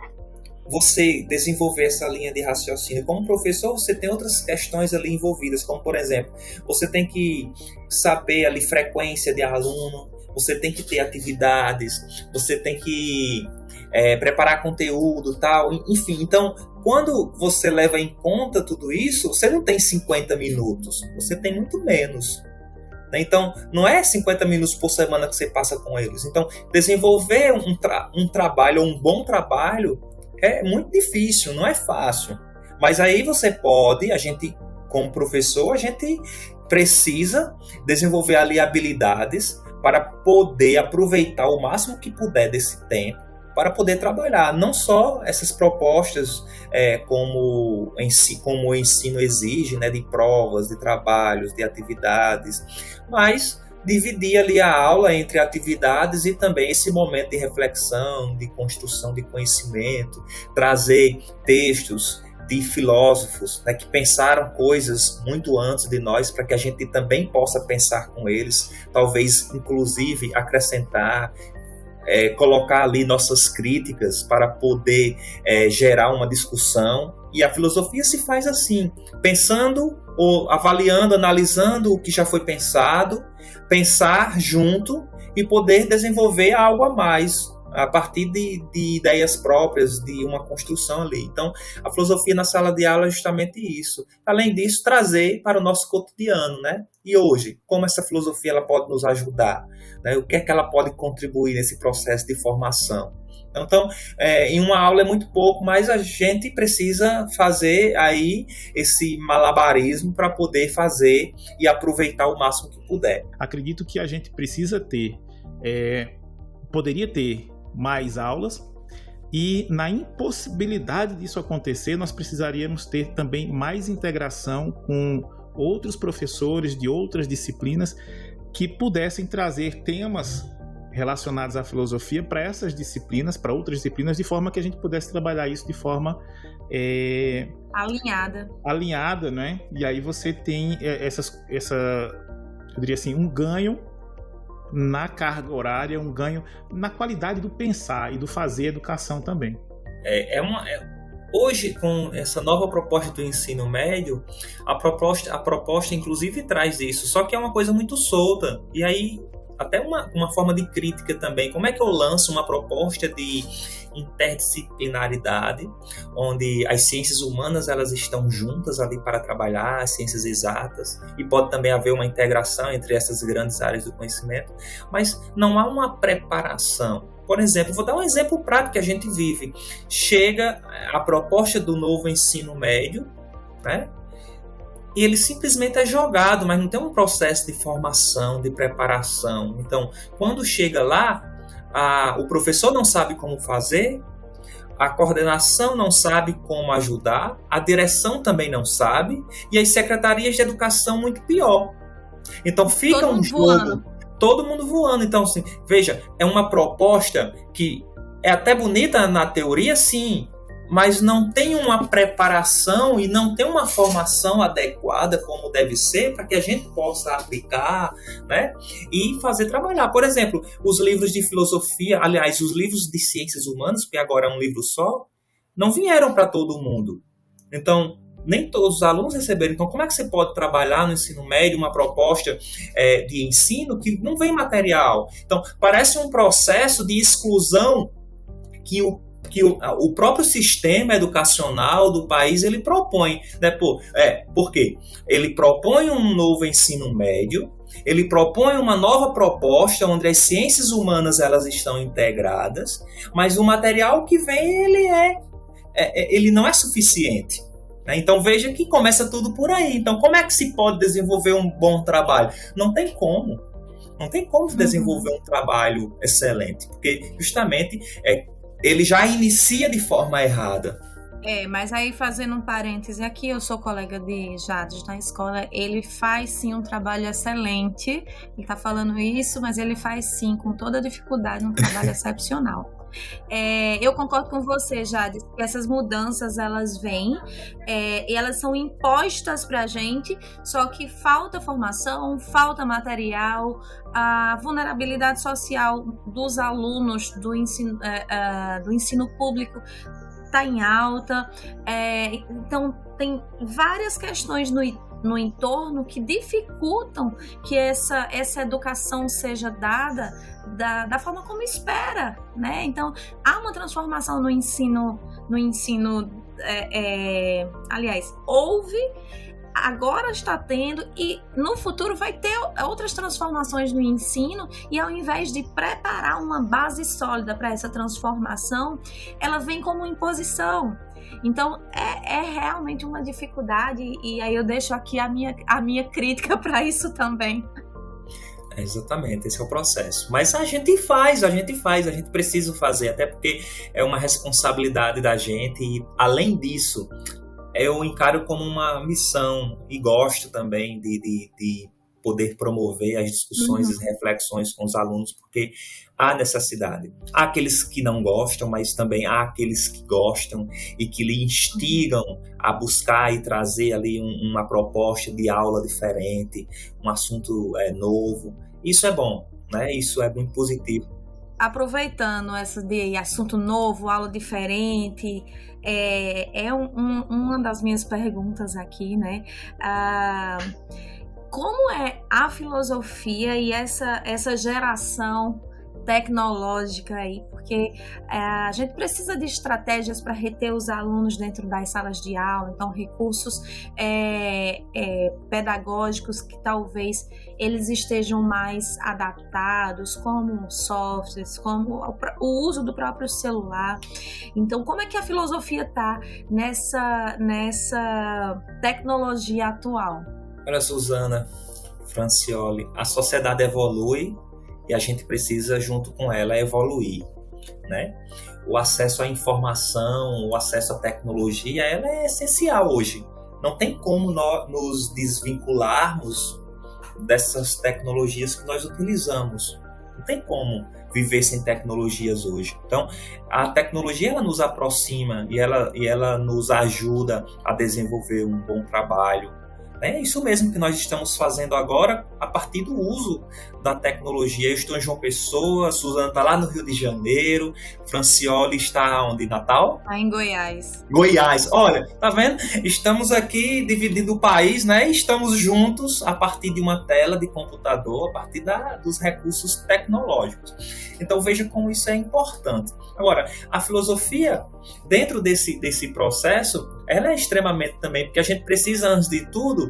você desenvolver essa linha de raciocínio. Como professor, você tem outras questões ali envolvidas, como, por exemplo, você tem que saber ali frequência de aluno, você tem que ter atividades, você tem que preparar conteúdo e tal, enfim. Então, quando você leva em conta tudo isso, você não tem 50 minutos, você tem muito menos. Então, não é 50 minutos por semana que você passa com eles. Então, desenvolver um trabalho, um bom trabalho, é muito difícil, não é fácil. Mas aí você pode, como professor, a gente precisa desenvolver ali habilidades para poder aproveitar o máximo que puder desse tempo, para poder trabalhar não só essas propostas como o ensino exige, né, de provas, de trabalhos, de atividades, mas dividir ali a aula entre atividades e também esse momento de reflexão, de construção de conhecimento, trazer textos de filósofos, né, que pensaram coisas muito antes de nós, para que a gente também possa pensar com eles, talvez inclusive acrescentar, colocar ali nossas críticas para poder gerar uma discussão. E a filosofia se faz assim, pensando, ou avaliando, analisando o que já foi pensado, pensar junto e poder desenvolver algo a mais, a partir de ideias próprias, de uma construção ali. Então, a filosofia na sala de aula é justamente isso. Além disso, trazer para o nosso cotidiano, né? E hoje, como essa filosofia ela pode nos ajudar? Né? O que é que ela pode contribuir nesse processo de formação? Então, em uma aula é muito pouco, mas a gente precisa fazer aí esse malabarismo para poder fazer e aproveitar o máximo que puder. Acredito que a gente precisa ter, poderia ter mais aulas, e na impossibilidade disso acontecer, nós precisaríamos ter também mais integração com outros professores de outras disciplinas que pudessem trazer temas relacionados à filosofia para essas disciplinas, para outras disciplinas, de forma que a gente pudesse trabalhar isso de forma alinhada, né? E aí você tem eu diria assim, um ganho na carga horária, um ganho na qualidade do pensar e do fazer educação também. Hoje, com essa nova proposta do ensino médio, a proposta inclusive traz isso, só que é uma coisa muito solta, e aí até uma forma de crítica também. Como é que eu lanço uma proposta de interdisciplinaridade, onde as ciências humanas elas estão juntas ali para trabalhar, as ciências exatas, e pode também haver uma integração entre essas grandes áreas do conhecimento, mas não há uma preparação. Por exemplo, vou dar um exemplo prático que a gente vive. Chega a proposta do novo ensino médio, né? E ele simplesmente é jogado, mas não tem um processo de formação, de preparação. Então, quando chega lá, o professor não sabe como fazer, a coordenação não sabe como ajudar, a direção também não sabe, e as secretarias de educação muito pior. Então, fica um jogo, todo mundo voando. Então, assim, veja, é uma proposta que é até bonita na teoria, sim, mas não tem uma preparação e não tem uma formação adequada como deve ser para que a gente possa aplicar, né, e fazer trabalhar. Por exemplo, os livros de filosofia, aliás, os livros de ciências humanas, porque agora é um livro só, não vieram para todo mundo. Então, nem todos os alunos receberam. Então, como é que você pode trabalhar no ensino médio uma proposta de ensino que não vem material? Então, parece um processo de exclusão que o próprio sistema educacional do país ele propõe, né? Por quê? Ele propõe um novo ensino médio, ele propõe uma nova proposta onde as ciências humanas elas estão integradas, mas o material que vem ele não é suficiente. Né? Então veja que começa tudo por aí. Então como é que se pode desenvolver um bom trabalho? Não tem como. Não tem como desenvolver um trabalho excelente, porque justamente ele já inicia de forma errada. Mas aí fazendo um parêntese aqui, eu sou colega de Jades na escola, ele faz sim um trabalho excelente, ele está falando isso, mas ele faz sim, com toda dificuldade, um trabalho excepcional. Eu concordo com você, Jades, que essas mudanças elas vêm e elas são impostas para a gente, só que falta formação, falta material, a vulnerabilidade social dos alunos do ensino público está em alta, então tem várias questões no entorno que dificultam que essa educação seja dada da forma como espera, né? Então, há uma transformação no ensino, aliás, houve, agora está tendo e no futuro vai ter outras transformações no ensino e ao invés de preparar uma base sólida para essa transformação, ela vem como imposição. Então, é realmente uma dificuldade e aí eu deixo aqui a minha crítica para isso também. Exatamente, esse é o processo. Mas a gente precisa fazer, até porque é uma responsabilidade da gente e, além disso, eu encaro como uma missão e gosto também de poder promover as discussões e reflexões com os alunos, porque há necessidade. Há aqueles que não gostam, mas também há aqueles que gostam e que lhe instigam a buscar e trazer ali uma proposta de aula diferente, um assunto novo. Isso é bom, né? Isso é muito positivo. Aproveitando essa de assunto novo, aula diferente, uma das minhas perguntas aqui, né? Como é a filosofia e essa geração tecnológica aí? Porque a gente precisa de estratégias para reter os alunos dentro das salas de aula, então recursos pedagógicos que talvez eles estejam mais adaptados, como softwares, como o uso do próprio celular. Então, como é que a filosofia está nessa tecnologia atual? Olha, Suzana, Francioli, a sociedade evolui e a gente precisa, junto com ela, evoluir, né? O acesso à informação, o acesso à tecnologia, ela é essencial hoje. Não tem como nós nos desvincularmos dessas tecnologias que nós utilizamos. Não tem como viver sem tecnologias hoje. Então, a tecnologia ela nos aproxima e ela nos ajuda a desenvolver um bom trabalho. É isso mesmo que nós estamos fazendo agora a partir do uso da tecnologia. Eu estou em João Pessoa, Suzana está lá no Rio de Janeiro, Francioli está onde? Natal? Em Goiás. Goiás. Olha, tá vendo? Estamos aqui dividindo o país, né? Estamos juntos a partir de uma tela de computador, a partir dos recursos tecnológicos. Então veja como isso é importante. Agora, a filosofia, dentro desse processo, ela é extremamente também, porque a gente precisa, antes de tudo,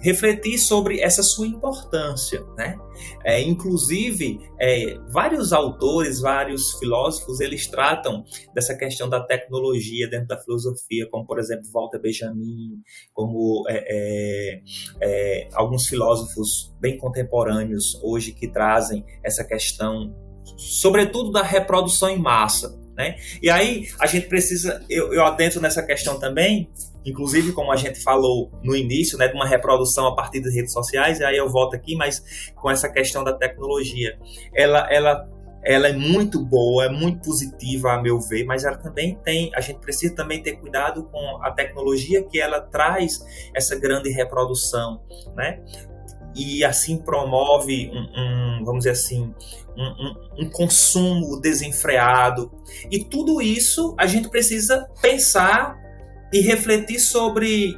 refletir sobre essa sua importância, né? Inclusive, vários autores, vários filósofos, eles tratam dessa questão da tecnologia dentro da filosofia, como, por exemplo, Walter Benjamin, como alguns filósofos bem contemporâneos hoje que trazem essa questão, sobretudo da reprodução em massa, né? E aí a gente precisa, eu adentro nessa questão também, inclusive como a gente falou no início, né, de uma reprodução a partir das redes sociais, e aí eu volto aqui, mas com essa questão da tecnologia, ela é muito boa, é muito positiva a meu ver, mas ela também a gente precisa também ter cuidado com a tecnologia que ela traz essa grande reprodução, né? E assim promove vamos dizer assim, um consumo desenfreado. E tudo isso a gente precisa pensar e refletir sobre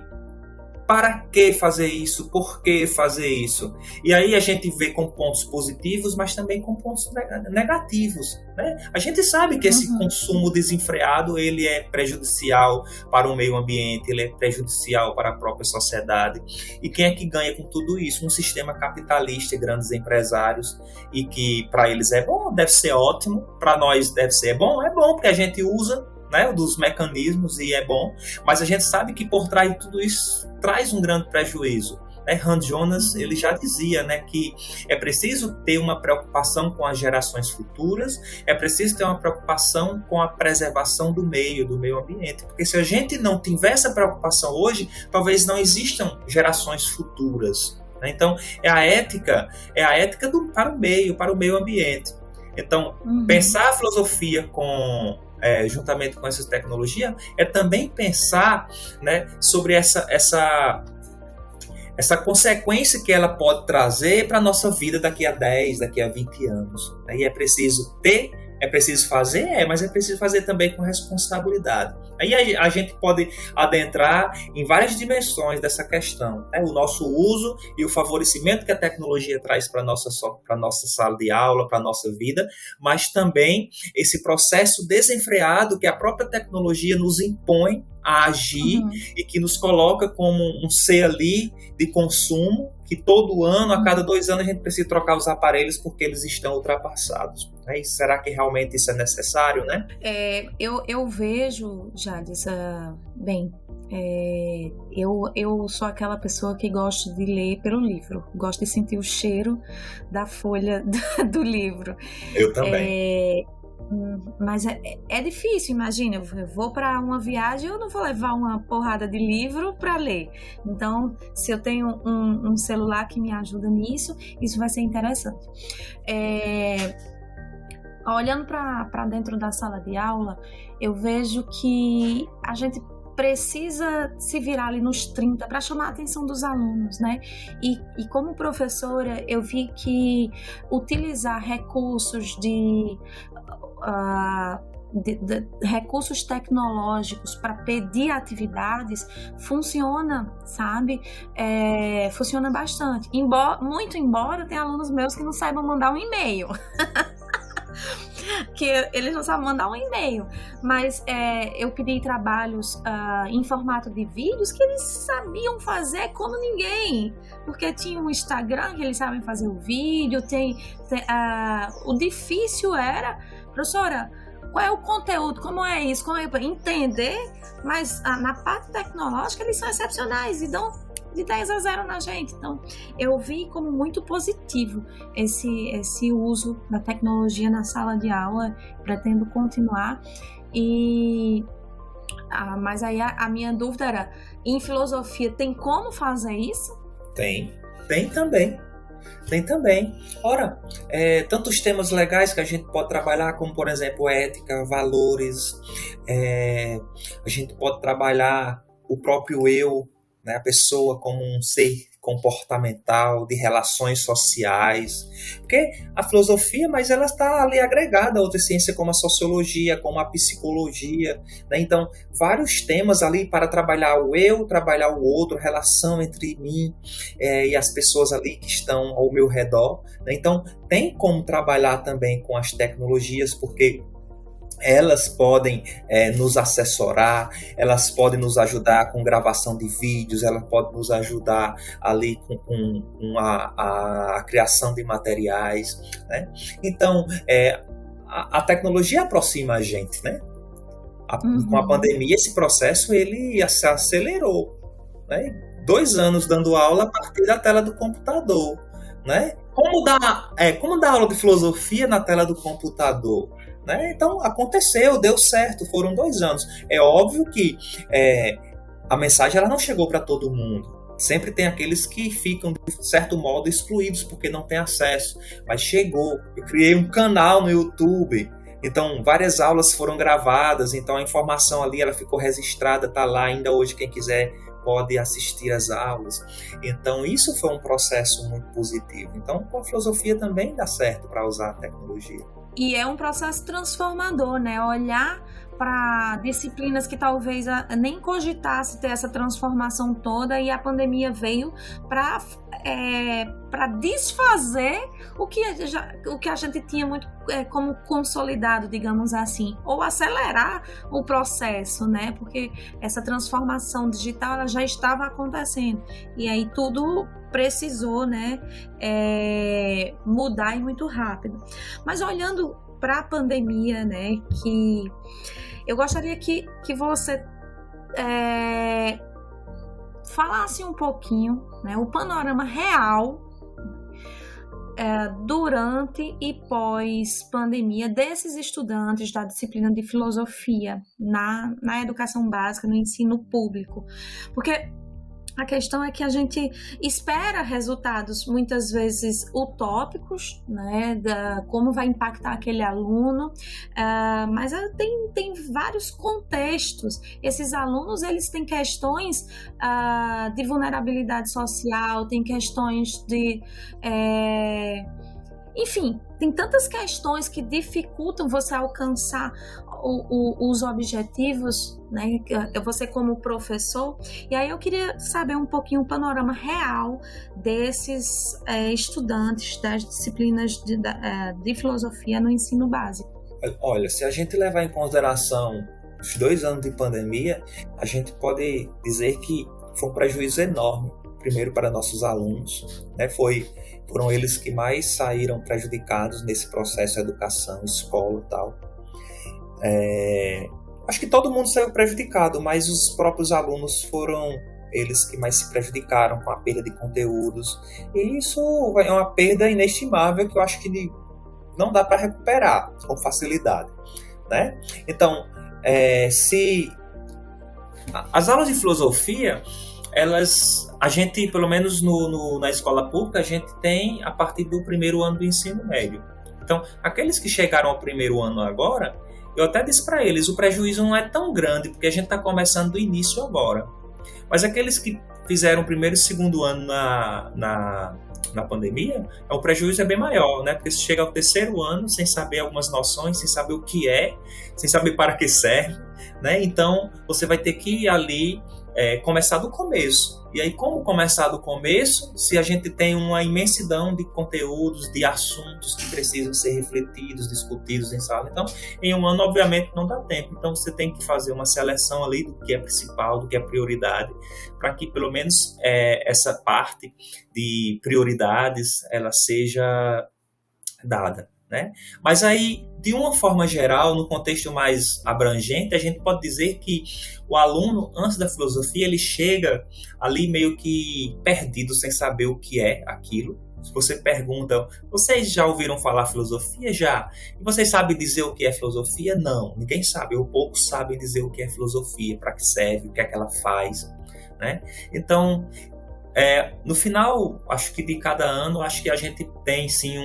para que fazer isso, por que fazer isso. E aí a gente vê com pontos positivos, mas também com pontos negativos, né? A gente sabe que esse consumo desenfreado ele é prejudicial para o meio ambiente, ele é prejudicial para a própria sociedade. E quem é que ganha com tudo isso? Um sistema capitalista e grandes empresários, e que para eles é bom, deve ser ótimo, para nós deve ser bom, porque a gente usa, né, dos mecanismos e é bom, mas a gente sabe que por trás de tudo isso traz um grande prejuízo. Hans Jonas ele já dizia, né, que é preciso ter uma preocupação com as gerações futuras, é preciso ter uma preocupação com a preservação do meio ambiente, porque se a gente não tiver essa preocupação hoje, talvez não existam gerações futuras, né? Então é a ética para o meio ambiente. Então pensar a filosofia juntamente com essa tecnologia, é também pensar, né, sobre essa consequência que ela pode trazer para a nossa vida daqui a 10, daqui a 20 anos. E é preciso fazer, mas é preciso fazer também com responsabilidade. Aí a gente pode adentrar em várias dimensões dessa questão, né? O nosso uso e o favorecimento que a tecnologia traz para a nossa sala de aula, para a nossa vida, mas também esse processo desenfreado que a própria tecnologia nos impõe a agir e que nos coloca como um ser ali de consumo, que todo ano, a cada 2 anos, a gente precisa trocar os aparelhos porque eles estão ultrapassados. E será que realmente isso é necessário, né? Eu vejo, Jades, eu sou aquela pessoa que gosta de ler pelo livro, gosto de sentir o cheiro da folha do livro. Eu também. Mas é difícil, imagina, eu vou para uma viagem, eu não vou levar uma porrada de livro para ler. Então, se eu tenho um celular que me ajuda nisso, isso vai ser interessante. Olhando para dentro da sala de aula, eu vejo que a gente precisa se virar ali nos 30 para chamar a atenção dos alunos, né? E como professora, eu vi que utilizar recursos recursos tecnológicos para pedir atividades funciona, sabe? Funciona bastante. Muito embora tenha alunos meus que não saibam mandar um e-mail. Que eles não sabem mandar um e-mail, mas eu pedi trabalhos em formato de vídeos que eles sabiam fazer como ninguém, porque tinha um Instagram que eles sabem fazer o vídeo, o difícil era, professora, qual é o conteúdo, como é isso, como é entender, mas na parte tecnológica eles são excepcionais e dão de 10-0 na gente. Então, eu vi como muito positivo esse uso da tecnologia na sala de aula. Pretendo continuar. Mas aí a minha dúvida era, em filosofia, tem como fazer isso? Tem também. Tem também. Ora, tantos temas legais que a gente pode trabalhar, como, por exemplo, ética, valores. A gente pode trabalhar o próprio eu, né, a pessoa como um ser comportamental, de relações sociais, porque a filosofia, mas ela está ali agregada a outras ciências como a sociologia, como a psicologia, né? Então, vários temas ali para trabalhar o eu, trabalhar o outro, a relação entre mim e as pessoas ali que estão ao meu redor, né? Então, tem como trabalhar também com as tecnologias, porque elas podem nos assessorar, elas podem nos ajudar com gravação de vídeos, elas podem nos ajudar ali com a criação de materiais, né? Então, a tecnologia aproxima a gente, né? Com a pandemia, esse processo ele se acelerou, né? 2 anos dando aula a partir da tela do computador, né? Como dar aula de filosofia na tela do computador? Né? Então, aconteceu, deu certo, foram 2 anos. É óbvio que a mensagem ela não chegou para todo mundo. Sempre tem aqueles que ficam, de certo modo, excluídos porque não têm acesso. Mas chegou. Eu criei um canal no YouTube. Então, várias aulas foram gravadas. Então, a informação ali ela ficou registrada, está lá ainda hoje. Quem quiser pode assistir às aulas. Então, isso foi um processo muito positivo. Então, com a filosofia também dá certo para usar a tecnologia. E é um processo transformador, né? Olhar para disciplinas que talvez nem cogitasse ter essa transformação toda, e a pandemia veio para desfazer o que a gente tinha muito como consolidado, digamos assim, ou acelerar o processo, né? Porque essa transformação digital ela já estava acontecendo, e aí tudo precisou, né, mudar e muito rápido. Mas olhando para a pandemia, né, que eu gostaria que você falasse um pouquinho, né, o panorama real durante e pós-pandemia desses estudantes da disciplina de filosofia na educação básica, no ensino público. Porque a questão é que a gente espera resultados muitas vezes utópicos, né, como vai impactar aquele aluno, mas tem vários contextos. Esses alunos eles têm questões de vulnerabilidade social, tem questões de... enfim, tem tantas questões que dificultam você alcançar os objetivos, né? Você como professor. E aí eu queria saber um pouquinho o panorama real desses estudantes das disciplinas de filosofia no ensino básico. Olha, se a gente levar em consideração os 2 anos de pandemia, a gente pode dizer que foi um prejuízo enorme, primeiro para nossos alunos, né? Foram eles que mais saíram prejudicados nesse processo de educação, escola e tal. Acho que todo mundo saiu prejudicado, mas os próprios alunos foram eles que mais se prejudicaram com a perda de conteúdos. E isso é uma perda inestimável que eu acho que não dá para recuperar com facilidade, né? Então, se as aulas de filosofia, a gente, pelo menos na escola pública, a gente tem a partir do primeiro ano do ensino médio. Então, aqueles que chegaram ao primeiro ano agora, eu até disse para eles, o prejuízo não é tão grande, porque a gente está começando do início agora. Mas aqueles que fizeram o primeiro e segundo ano na pandemia, o prejuízo é bem maior, né? Porque você chega ao terceiro ano sem saber algumas noções, sem saber o que é, sem saber para que serve, né? Então, você vai ter que ir ali começar do começo. E aí, como começar do começo, se a gente tem uma imensidão de conteúdos, de assuntos que precisam ser refletidos, discutidos em sala? Então, em um ano, obviamente, não dá tempo. Então, você tem que fazer uma seleção ali do que é principal, do que é prioridade, para que, pelo menos, essa parte de prioridades, ela seja dada, né? Mas aí, de uma forma geral, no contexto mais abrangente, a gente pode dizer que o aluno, antes da filosofia, ele chega ali meio que perdido, sem saber o que é aquilo. Se você pergunta, vocês já ouviram falar filosofia? Já. E vocês sabem dizer o que é filosofia? Não, ninguém sabe, ou poucos sabem dizer o que é filosofia, para que serve, o que é que ela faz, né? Então, no final, acho que de cada ano, acho que a gente tem sim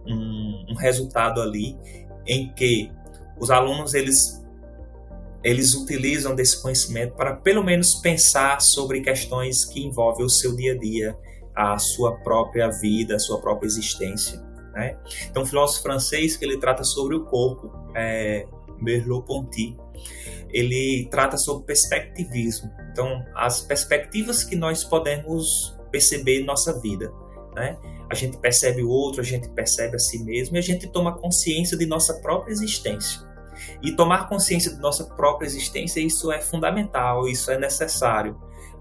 um resultado ali em que os alunos eles utilizam desse conhecimento para pelo menos pensar sobre questões que envolvem o seu dia a dia, a sua própria vida, a sua própria existência, né? Então, um filósofo francês que ele trata sobre o corpo, Merleau-Ponty, ele trata sobre perspectivismo. Então, as perspectivas que nós podemos perceber em nossa vida, né? A gente percebe o outro, a gente percebe a si mesmo e a gente toma consciência de nossa própria existência. E tomar consciência de nossa própria existência, isso é fundamental, isso é necessário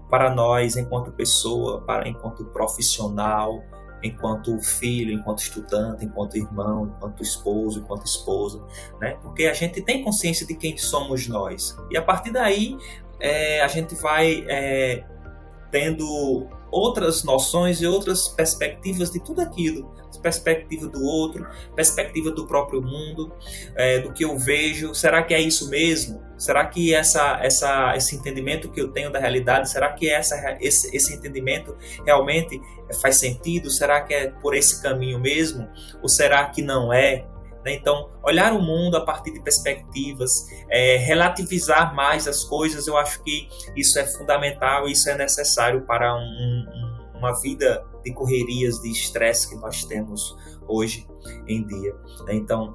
para nós enquanto pessoa, enquanto profissional, enquanto filho, enquanto estudante, enquanto irmão, enquanto esposo, enquanto esposa, né? Porque a gente tem consciência de quem somos nós. E a partir daí, a gente vai tendo outras noções e outras perspectivas de tudo aquilo. Perspectiva do outro, perspectiva do próprio mundo, do que eu vejo. Será que é isso mesmo? Será que esse entendimento que eu tenho da realidade, será que esse entendimento realmente faz sentido? Será que é por esse caminho mesmo? Ou será que não é? Então, olhar o mundo a partir de perspectivas, relativizar mais as coisas, eu acho que isso é fundamental, isso é necessário para uma vida de correrias, de estresse que nós temos hoje em dia. Então,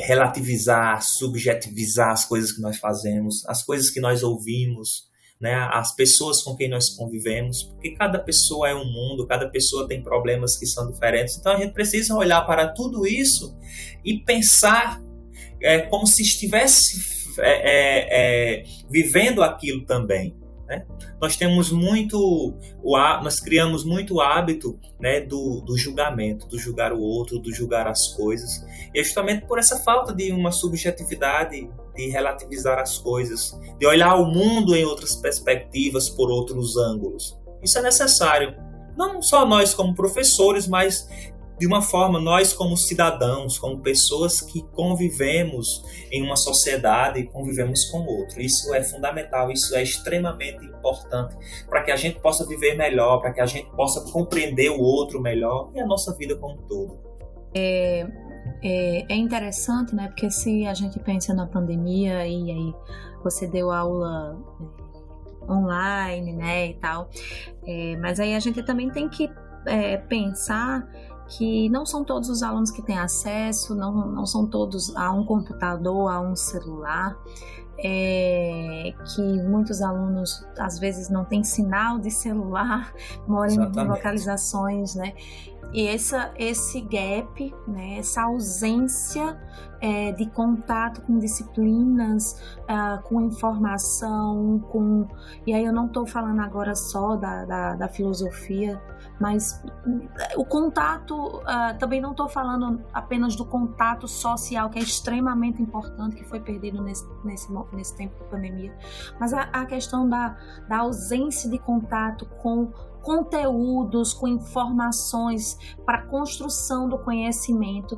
relativizar, subjetivizar as coisas que nós fazemos, as coisas que nós ouvimos, né, as pessoas com quem nós convivemos, porque cada pessoa é um mundo, cada pessoa tem problemas que são diferentes. Então, a gente precisa olhar para tudo isso e pensar como se estivesse vivendo aquilo também, né? Nós criamos muito hábito, né, do julgamento, do julgar o outro, do julgar as coisas, e é justamente por essa falta de uma subjetividade, de relativizar as coisas, de olhar o mundo em outras perspectivas, por outros ângulos. Isso é necessário, não só nós como professores, mas de uma forma nós como cidadãos, como pessoas que convivemos em uma sociedade e convivemos com o outro. Isso é fundamental, isso é extremamente importante para que a gente possa viver melhor, para que a gente possa compreender o outro melhor e a nossa vida como um todo. É interessante, né? Porque se a gente pensa na pandemia e aí você deu aula online, né, e tal, mas aí a gente também tem que pensar que não são todos os alunos que têm acesso, não são todos a um computador, a um celular, que muitos alunos às vezes não têm sinal de celular, moram em localizações, né? E esse gap, né, essa ausência de contato com disciplinas, com informação, e aí eu não estou falando agora só da filosofia, mas o contato, também não estou falando apenas do contato social, que é extremamente importante, que foi perdido nesse tempo de pandemia, mas a questão da ausência de contato com conteúdos, com informações para a construção do conhecimento,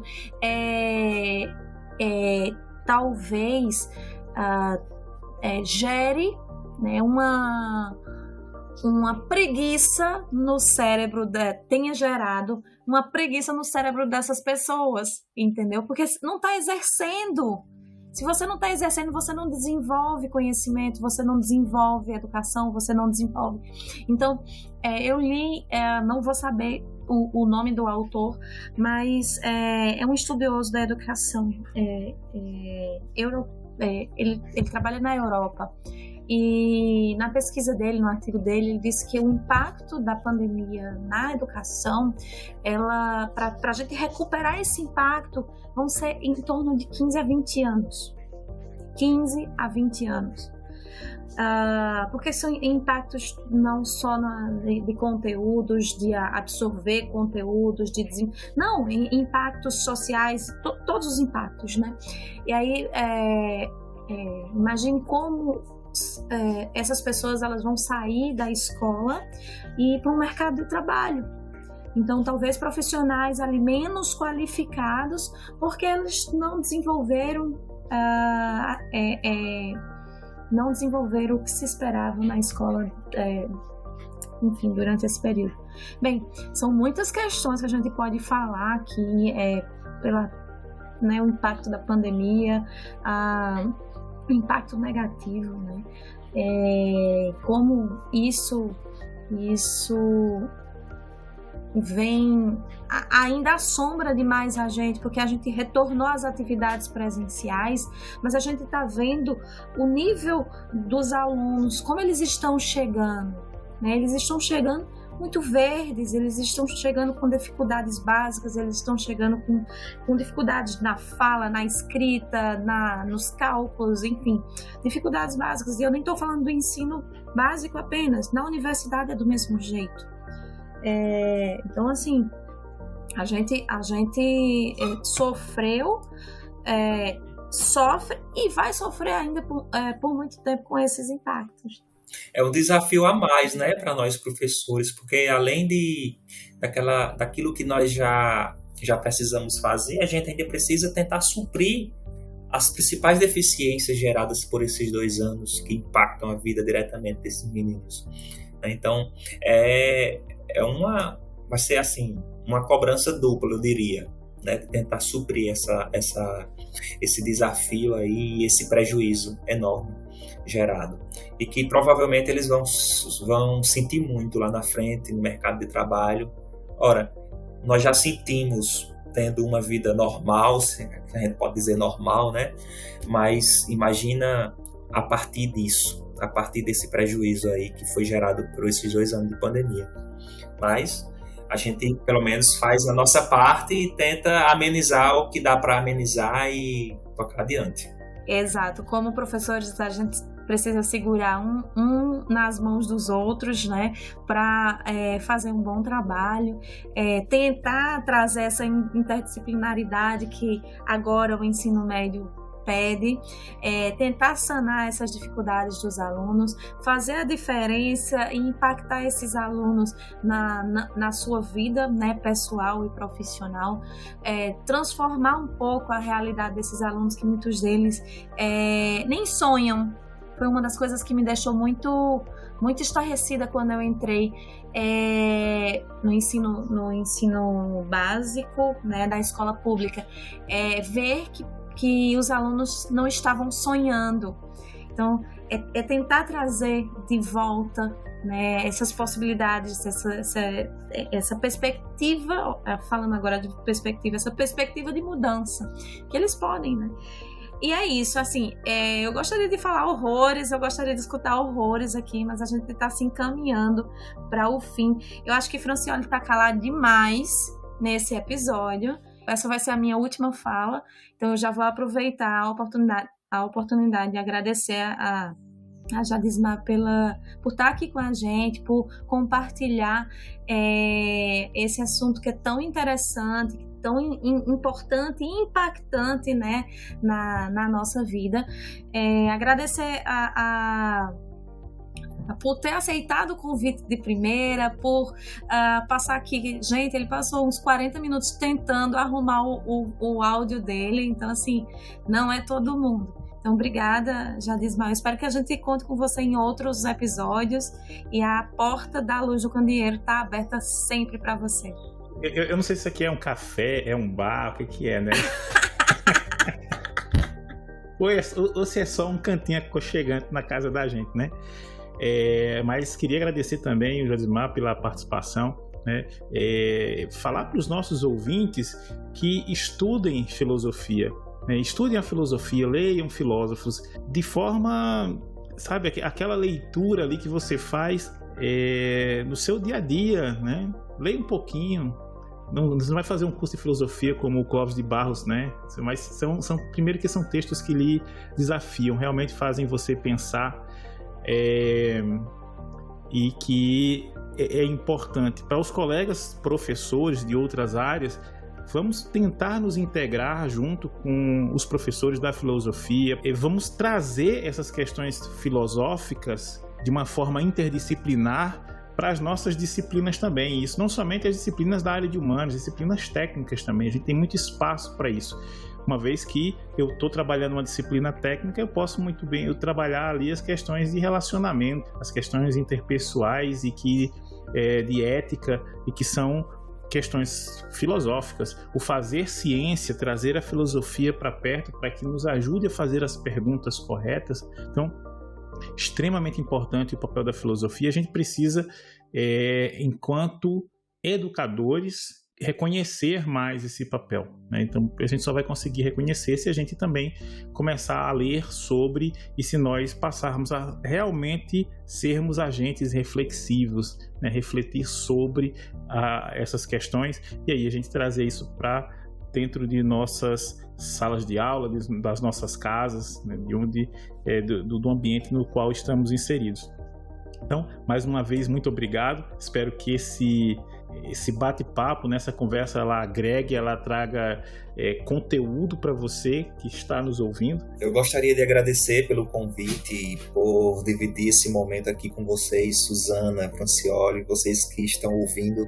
talvez gere, né, uma preguiça no cérebro, tenha gerado uma preguiça no cérebro dessas pessoas, entendeu? Porque não está exercendo. Se você não está exercendo, você não desenvolve conhecimento, você não desenvolve educação, você não desenvolve. Então, eu li, não vou saber o nome do autor, mas é um estudioso da educação. Ele trabalha na Europa. E na pesquisa dele, no artigo dele, ele disse que o impacto da pandemia na educação, para a gente recuperar esse impacto, vão ser em torno de 15 a 20 anos. 15 a 20 anos. Porque são impactos não só de conteúdos, de absorver conteúdos, não, impactos sociais, todos os impactos, né? E aí, imagine como essas pessoas elas vão sair da escola e ir para o mercado de trabalho. Então, talvez profissionais ali menos qualificados, porque eles não desenvolveram o que se esperava na escola, enfim, durante esse período. Bem, são muitas questões que a gente pode falar aqui, o impacto da pandemia, o impacto negativo, né? Como isso vem, ainda assombra demais a gente, porque a gente retornou às atividades presenciais, mas a gente está vendo o nível dos alunos, como eles estão chegando, né? Eles estão chegando muito verdes, eles estão chegando com dificuldades básicas, eles estão chegando com dificuldades na fala, na escrita, nos cálculos, enfim, dificuldades básicas. E eu nem estou falando do ensino básico apenas, na universidade é do mesmo jeito. Então, assim, a gente sofreu, sofre e vai sofrer ainda por muito tempo com esses impactos. É um desafio a mais, né, para nós professores, porque além daquilo que nós já precisamos fazer, a gente ainda precisa tentar suprir as principais deficiências geradas por esses 2 anos que impactam a vida diretamente desses meninos. Então, vai ser assim, uma cobrança dupla, eu diria, né, tentar suprir esse desafio aí, esse prejuízo enorme gerado, e que provavelmente eles vão sentir muito lá na frente no mercado de trabalho. Ora, nós já sentimos tendo uma vida normal, se a gente pode dizer normal, né? Mas imagina a partir disso, a partir desse prejuízo aí que foi gerado por esses 2 anos de pandemia. Mas a gente pelo menos faz a nossa parte e tenta amenizar o que dá para amenizar e tocar adiante. Exato, como professores a gente precisa segurar um nas mãos dos outros, né, para fazer um bom trabalho, tentar trazer essa interdisciplinaridade que agora o ensino médio pede, tentar sanar essas dificuldades dos alunos, fazer a diferença e impactar esses alunos na sua vida, né, pessoal e profissional, transformar um pouco a realidade desses alunos, que muitos deles nem sonham. Foi uma das coisas que me deixou muito, muito estarrecida quando eu entrei no ensino básico, né, da escola pública, ver que os alunos não estavam sonhando. Então, tentar trazer de volta, né, essas possibilidades, essa perspectiva, falando agora de perspectiva, essa perspectiva de mudança, que eles podem, né? E é isso, assim, eu gostaria de falar horrores, eu gostaria de escutar horrores aqui, mas a gente está se encaminhando para o fim. Eu acho que Francione está calada demais nesse episódio. Essa vai ser a minha última fala, então eu já vou aproveitar a oportunidade de agradecer a Jadismar por estar aqui com a gente, por compartilhar esse assunto que é tão interessante, tão importante e impactante, né, na nossa vida. Agradecer por ter aceitado o convite de primeira, por passar aqui. Gente, ele passou uns 40 minutos tentando arrumar o áudio dele, então assim, não é todo mundo. Então, obrigada, Jadismar. Espero que a gente conte com você em outros episódios, e a porta da Luz do Candeeiro está aberta sempre para você. Eu não sei se isso aqui é um café, é um bar, o que é, né? ou se é só um cantinho aconchegante na casa da gente, né? Mas queria agradecer também o Jadismar pela participação, né? Falar para os nossos ouvintes que estudem filosofia, né? Estudem a filosofia, leiam filósofos de forma, sabe, aquela leitura ali que você faz no seu dia a dia, né? Leia um pouquinho. Você não vai fazer um curso de filosofia como o Clóvis de Barros, né? Mas primeiro que são textos que lhe desafiam, realmente fazem você pensar, e que é importante. Para os colegas professores de outras áreas, vamos tentar nos integrar junto com os professores da filosofia, e vamos trazer essas questões filosóficas de uma forma interdisciplinar para as nossas disciplinas também. Isso não somente as disciplinas da área de humanas, disciplinas técnicas também. A gente tem muito espaço para isso. Uma vez que eu estou trabalhando uma disciplina técnica, eu posso muito bem trabalhar ali as questões de relacionamento, as questões interpessoais e de ética, e que são questões filosóficas. O fazer ciência, trazer a filosofia para perto, para que nos ajude a fazer as perguntas corretas. Então, extremamente importante o papel da filosofia. A gente precisa, enquanto educadores, reconhecer mais esse papel, né? Então a gente só vai conseguir reconhecer se a gente também começar a ler sobre, e se nós passarmos a realmente sermos agentes reflexivos, né? Refletir sobre essas questões, e aí a gente trazer isso para dentro de nossas salas de aula, das nossas casas, né? Do ambiente no qual estamos inseridos. Então, mais uma vez, muito obrigado. Espero que esse bate-papo, nessa conversa, ela agregue, ela traga conteúdo para você que está nos ouvindo. Eu gostaria de agradecer pelo convite e por dividir esse momento aqui com vocês, Suzana, Francioli, vocês que estão ouvindo.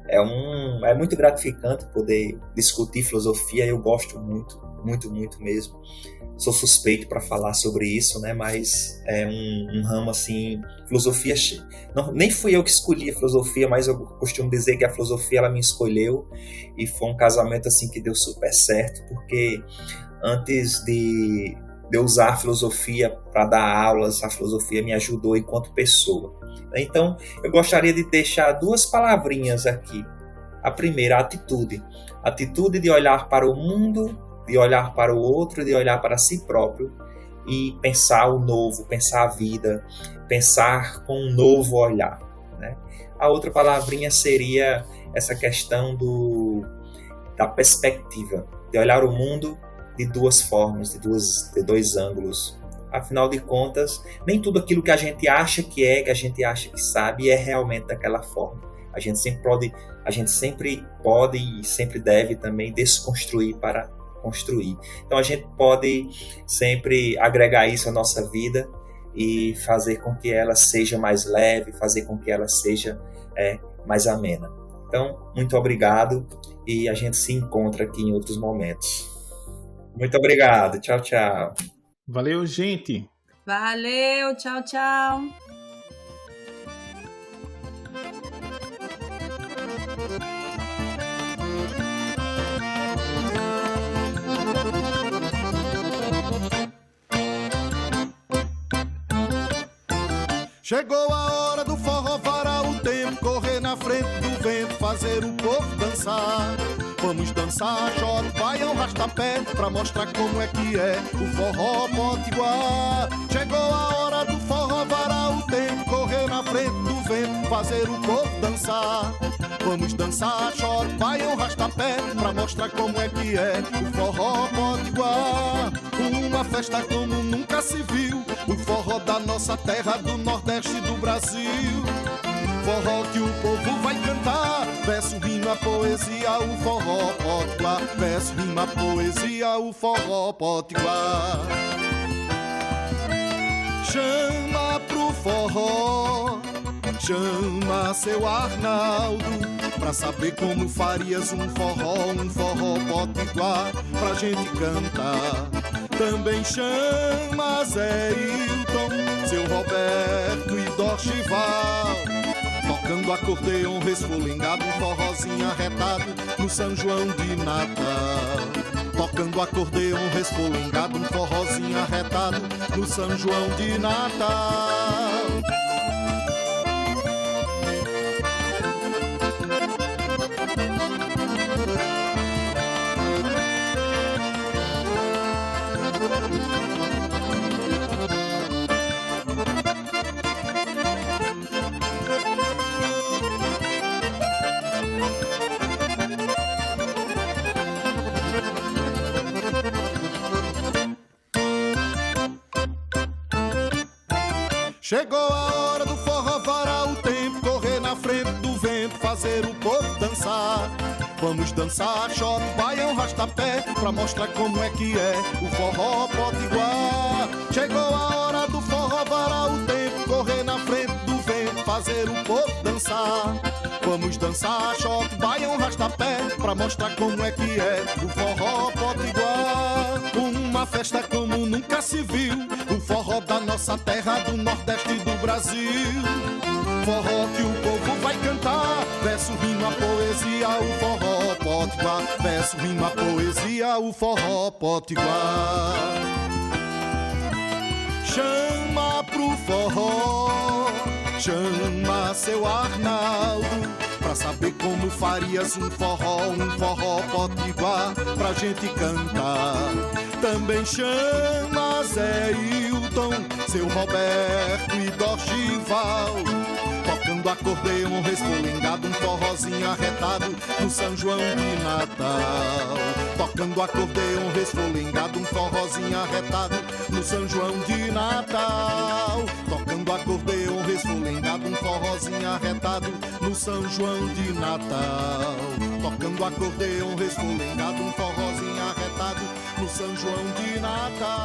É muito gratificante poder discutir filosofia. Eu gosto muito, muito, muito mesmo. Sou suspeito para falar sobre isso, né? Mas é um ramo assim, filosofia. Não, nem fui eu que escolhi a filosofia, mas eu costumo dizer que a filosofia ela me escolheu, e foi um casamento assim que deu super certo, porque antes de eu usar a filosofia para dar aulas, a filosofia me ajudou enquanto pessoa. Então, eu gostaria de deixar duas palavrinhas aqui. A primeira, a atitude. A atitude de olhar para o mundo, de olhar para o outro, de olhar para si próprio e pensar o novo, pensar a vida, pensar com um novo olhar, né? A outra palavrinha seria essa questão da perspectiva, de olhar o mundo de duas formas, de dois ângulos. Afinal de contas, nem tudo aquilo que a gente acha que a gente acha que sabe, é realmente daquela forma. A gente sempre pode e sempre deve também desconstruir para construir. Então a gente pode sempre agregar isso à nossa vida e fazer com que ela seja mais leve, fazer com que ela seja mais amena. Então, muito obrigado, e a gente se encontra aqui em outros momentos. Muito obrigado. Tchau, tchau. Valeu, gente. Valeu, tchau, tchau. Chegou a hora do forró, varar o tempo, correr na frente do vento, fazer o povo dançar. Vamos dançar, chora, baião, rastapé, pra mostrar como é que é o forró potiguar. Chegou a hora do forró, varar o tempo, correr na frente do vento, fazer o povo dançar. Vamos dançar, chora, baião, rastapé, pra mostrar como é que é o forró potiguar. Uma festa como nunca se viu, o forró da nossa terra, do Nordeste do Brasil. Forró que o povo vai cantar, verso, rima, poesia, o forró potiguar. Verso, rima, poesia, o forró potiguar. Chama pro forró. Chama seu Arnaldo pra saber como farias um forró potiguar pra gente cantar. Também chama Zé Hilton, seu Roberto e Dorchival, tocando acordeon resfolengado, um forrozinho arretado no São João de Natal. Tocando acordeon resfolengado, um forrozinho arretado no São João de Natal. Chegou a hora do forró varar o tempo, correr na frente do vento, fazer o povo dançar. Vamos dançar, shot, baião, rastapé, pra mostrar como é que é o forró potiguar. Chegou a hora do forró varar o tempo, correr na frente do vento, fazer o povo dançar. Vamos dançar, shot, baião, rastapé, pra mostrar como é que é o forró potiguar. Uma festa como nunca se viu, o forró da nossa terra, do Nordeste do Brasil. Forró que o povo vai cantar, verso, rima, poesia, o forró potiguar. Verso, rima, poesia, o forró potiguar. Chama pro forró, chama seu Arnaldo, pra saber como farias um forró potiguar pra gente cantar. Também chama Zé Hilton, seu Roberto e Dorchival, tocando acordeon resfolengado, um forrozinho arretado no São João de Natal. Tocando acordeon resfolengado, um forrozinho arretado no São João de Natal. Tocando acordeon resfolengado, um forrozinho arretado no São João de Natal. Tocando acordeon resfolengado, um forrozinho arretado no São João de Natal.